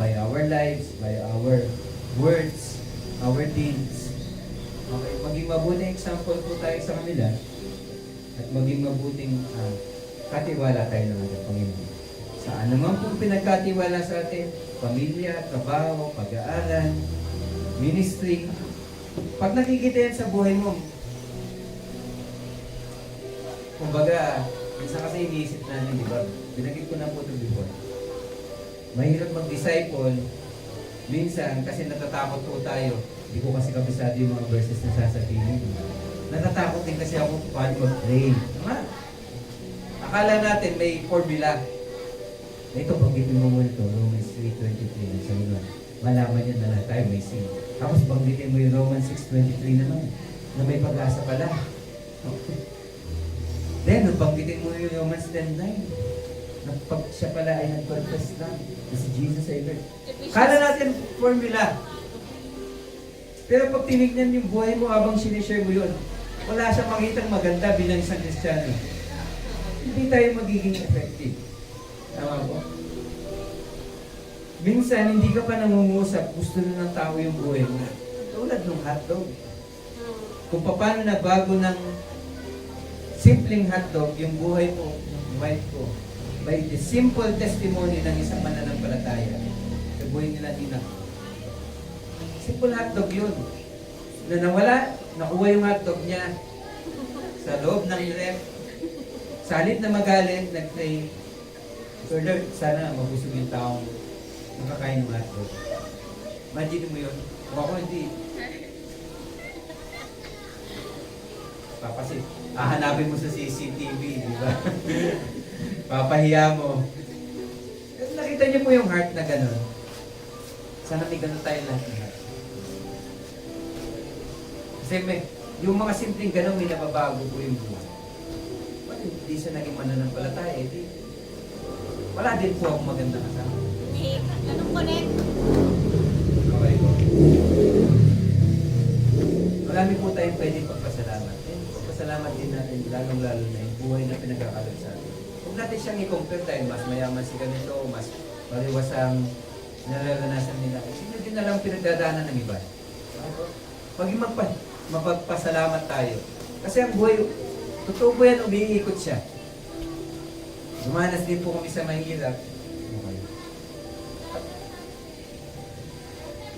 By our lives, by our words, our deeds. Okay, maging mabuting example po tayo sa kanila at maging mabuting katiwala tayo ng ating Panginoon. Sa anumang po pinagkatiwala sa atin, pamilya, trabaho, pag-aaral, ministry, pag nakikita yan sa buhay mo, kumbaga, minsan kasi iniisip natin, di ba? Binagit ko na po ito before. Mahirap mag-disciple, minsan, kasi natatakot po tayo. Hindi ko kasi kabisado yung mga verses na sasabihin. Natatakot din kasi ako paano mag-pray. Tama? Akala natin may formula. Ito, banggitin mo muna ito, Romans 3:23. Sabi nga, malaman niya na lahat tayo may sin. Tapos banggitin mo yung Romans 6:23 naman, na may pag-asa pala. Okay. Then, banggitin mo yung Romans 10:9, na pag siya pala ay nag-confess na si Jesus ay Lord. Kala natin formula. Pero pag tinignan yung buhay mo habang sinishare mo yun, wala siyang makitang maganda bilang isang Kristiyano. Hindi tayo magiging effective. Tama po? Minsan, hindi ka pa nangungusap, gusto na ng tao yung buhay mo. Tulad ng hotdog. Kung paano na bago ng simpleng hotdog, yung buhay ko, yung wife ko, by the simple testimony ng isang mananampalataya, sa buhay nila Nina. Simple hotdog yun. Na nawala, nakuha yung hotdog niya sa loob ng ref. Salit na magalit, nag-pray, So Lord, sana mabusog yung taong nakakain ng hotdog. Imagine mo yun. Kung ako hindi, hahanapin mo sa CCTV, di ba? Papahiya mo. Nakita niyo po yung heart na gano'n. Sana may gano'n tayo lahat ng heart. Kasi yung mga simpleng gano'n, may nababago po yung buhay. Ba't hindi siya naging mananampalataya? Wala din po ako maganda kasama. May anong connect? Okay po. Marami po tayong pwedeng pagpasalamat. Pagpasalamat din natin, lalong-lalo na yung buhay na pinagkakalat sa atin. Huwag natin siyang i-compare tayo, mas mayaman si ganito, mas maliwas ang nararanasan nila. Sino din na lang pinagdadaanan ng iba. Maging mapagpasalamat tayo. Kasi ang buhay, totoo po yan, umiikot siya. Dumanas din po kami sa mahirap. Okay.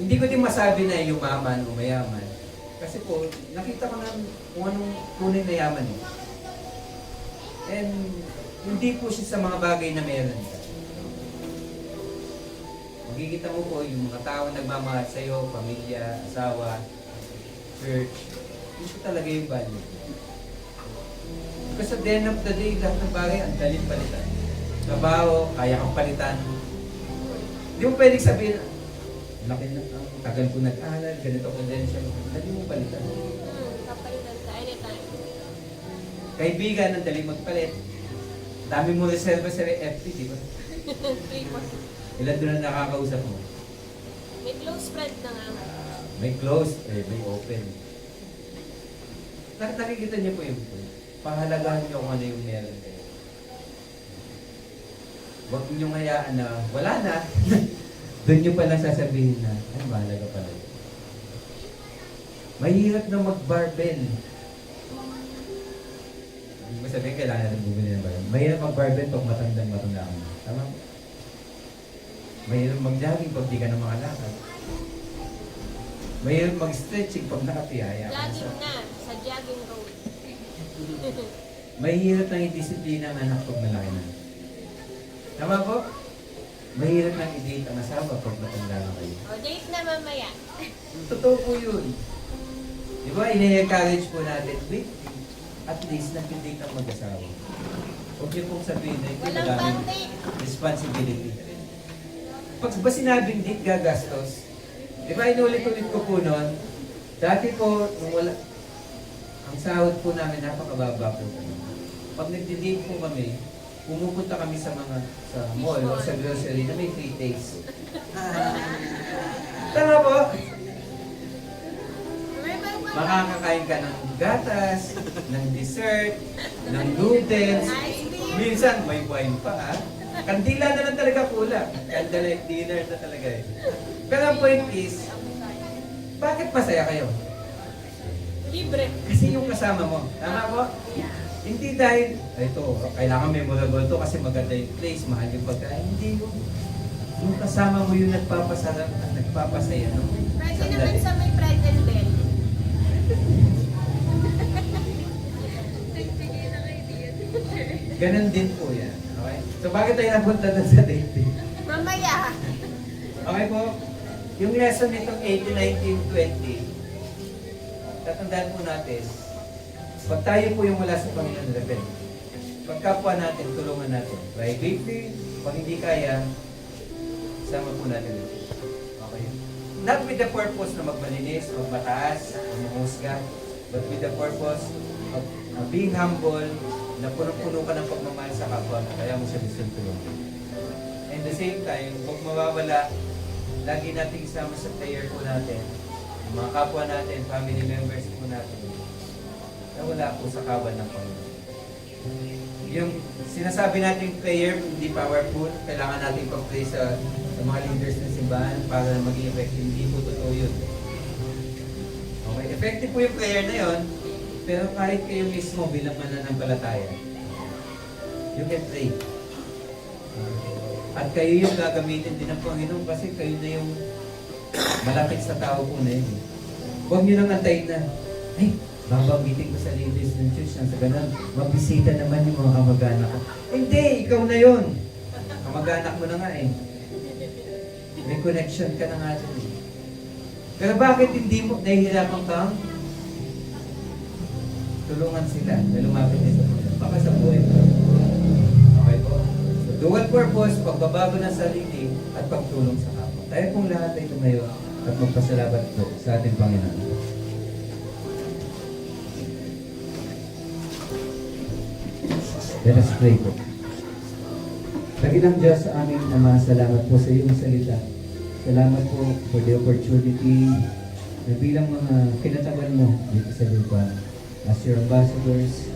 Hindi ko din masabi na yumaman o mayaman. Kasi po, nakita ko na kung anong tunay na yaman eh. And hindi po siya sa mga bagay na meron ka. Makikita mo po yung mga tao nagmamahal sa iyo, pamilya, asawa, church. Ito talaga yung value. Kasi at the end of the day, lahat ng bagay, ang daling palitan. Trabaho, kaya kang palitan. Hindi mo pwedeng sabihin, laki na, tagal ko nag-aral, ganito ko din siya. Dali mo palitan. Kapalitan ka anytime. Kaibigan, ang dali magpalit. Dami mo reserva sa FP, di ba? 3 Ilan doon na nakakausap mo? May close friend na nga. May close, may open. Nakikita niyo po yung point. Pahalagahan niyo kung ano yung meron kayo. Huwag niyo hayaan na wala na. Doon niyo palang sasabihin na, ay, mahalaga pala yun. Mahirap na mag-barbell. Hindi mo sabihin, kailangan natin bumili ng barbell. Mahirap mag-barbell pag matanda ka na. Tama mo? Mahirap mag-jogging pag di ka na makalakad. Mahirap mag-stretching pag nakatiyaya. Jogging na, sa jogging road. Mahirap nang i-disiplina ang anak pag malaki na. Tama po? Mahirap nang i-date ang asawa pag matanda na kayo. O, date na mamaya. Totoo po yun. Di ba, ini-encourage po natin, wait, at least nag-date ang mag-asawa. Huwag niyo pong sabihin na ito Walang madaming pang-date. responsibility. Pag ba sinabing date, gagastos? Di ba, inulit-ulit ko po noon, dati po, nung wala, ang sahod po namin, napakababa po. Pag nag-date po kami, pumupunta kami sa mall o sa grocery na may free taste. Tama po? Makakakain ka ng gatas, ng dessert, ng noodles. Minsan may wine pa ha. Kandila na lang talaga kulang. Candlelight dinner na talaga eh. Pero ang point is, bakit masaya kayo? Libre. Kasi yung kasama mo. Tama po? Hindi dahil, ito, kailangan memorable to kasi maganda yung place, mahal yung pagkain. Hindi yun. Yung kasama mo yung nagpapasarap at nagpapasaya. No? Pwede naman sa may pretzel. Ganon din po yan. Okay? So bakit tayo napunta doon sa dating? Mamaya. Okay po? Yung lesson nitong 18, 19, 20, tatandaan po natin, pag tayo po yung wala sa Panginoon, repent. Pag kapwa natin, tulungan natin. Privately, pag hindi kaya, sama po natin. Okay? Not with the purpose na magmalinis, magmataas, magmusga, but with the purpose of being humble, na punong-puno ka ng pagmamahal sa kapwa mo, kaya mo siya gusto tulungan. And the same time, huwag mawawala, lagi natin isama sa prayer po natin, yung mga kapwa natin, family members po natin, na wala po sa kawan ng Panginoon. Yung sinasabi natin prayer, hindi powerful, kailangan natin pag-pray sa mga leaders ng simbahan para maging effective. Hindi po totoo yun. Okay, effective po yung prayer na yun, pero kahit kayo mismo bilang mananampalataya, you can pray. At kayo yung gagamitin din ng Panginoon kasi kayo na yung malapit sa tao po na yun. Huwag nyo nang antayin na, ay, babanggitin ko sa leaders ng church na sa ganun, mabisita naman yung mga kamag-anak ko. Hindi, ikaw na yun. Kamag-anak mo na nga eh. May connection ka na nga dun eh. Pero bakit hindi mo nahihirapan kang tulungan sila na lumapit din sa Panginoon. Baka sa buhay po. Okay po? So, dual purpose, pagbabago ng sarili at pagtulong sa kapwa. Tayo pong lahat ay tumayo at magpasalamat po sa ating Panginoon. Let us pray po. Dakilang Diyos sa aming Ama, salamat po sa iyong salita. Salamat po for the opportunity na bilang mga kinataban mo dito sa lupa. As your ambassadors,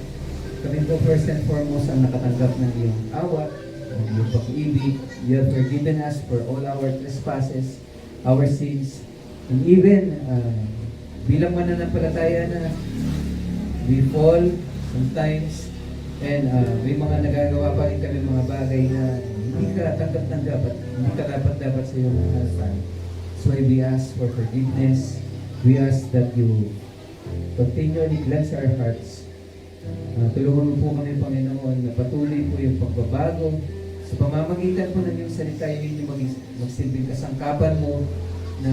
kami po first and foremost ang nakatanggap ng iyong awa, ng iyong pag-ibig. You have forgiven us for all our trespasses, our sins, and even bilang mananampalataya na we fall sometimes, and may mga nagagawa pa rin kami mga bagay na hindi ka tanggap-tanggap at hindi ka dapat sa iyong harapan. So we ask for forgiveness. We ask that you continually cleanse our hearts. Tulungan mo po kami, Panginoon, na patuloy po yung pagbabago. Sa pamamagitan po ng iyong salita, yun yung magsilbing kasangkapan mo na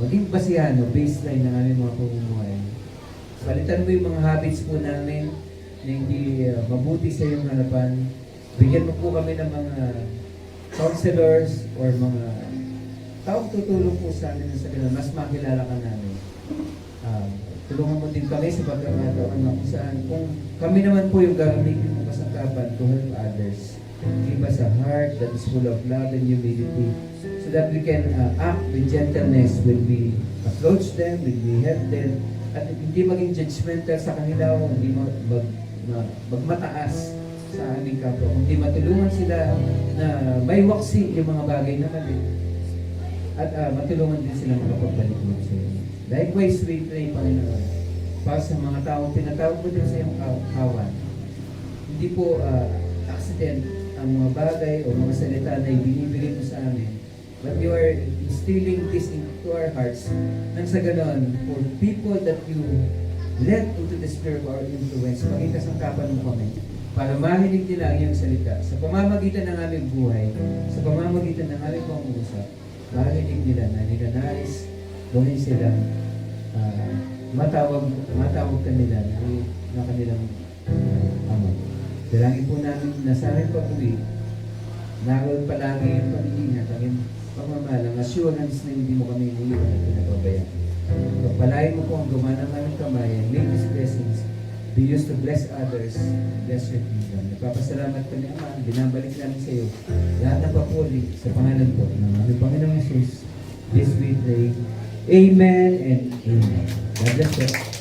maging basihan o baseline ng aming mga pamumuhay. Palitan mo yung mga habits po namin na hindi mabuti sa iyong harapan. Bigyan mo po kami ng mga counselors or mga taong tutulong po sa amin sa ganun. Mas makilala ka namin. Tulungan mo din kami sa pagkakataon na kung saan. Kung kami naman po yung gagamitin mo kasangkapan to help others. Give us a heart that is full of love and humility so that we can act with gentleness when we approach them, when we help them, at hindi maging judgmental sa kanila o hindi magmataas sa aming kapwa. Kundi matulungan sila na may waksi yung mga bagay na mali. At matulungan din sila makapagbalik mo sa iyo. Likewise, we pray, Panginoon, para sa mga taong tinatawag mo din sa iyong kawan. Hindi po accident ang mga bagay o mga salita na ibinibigay mo sa amin. But you are instilling this into our hearts nang sa ganon, for people that you led into the sphere of our influence, maging kasangkapan mo kami para mahinig nila ang iyong salita sa pamamagitan ng aming buhay, sa pamamagitan ng aming pangungusap. Mahinig nila na nilanais gawin silang matawag kanila na kanilang Ama. Dalangin po namin na sa aming pag-uwi, naroon palagi yung pag-iingat, ang pagmamalang assurance na hindi mo kami iniiwan at pinapabayaan. Pagpalain mo po ang gumana ng aming kamay, and may these blessings be used to bless others, bless your kingdom. Nagpapasalamat kami, Ama, binabalik namin sa iyo lahat ng papuri sa pangalan po ng aming Panginoong Jesus. This we pray. Amen and amen. God bless you.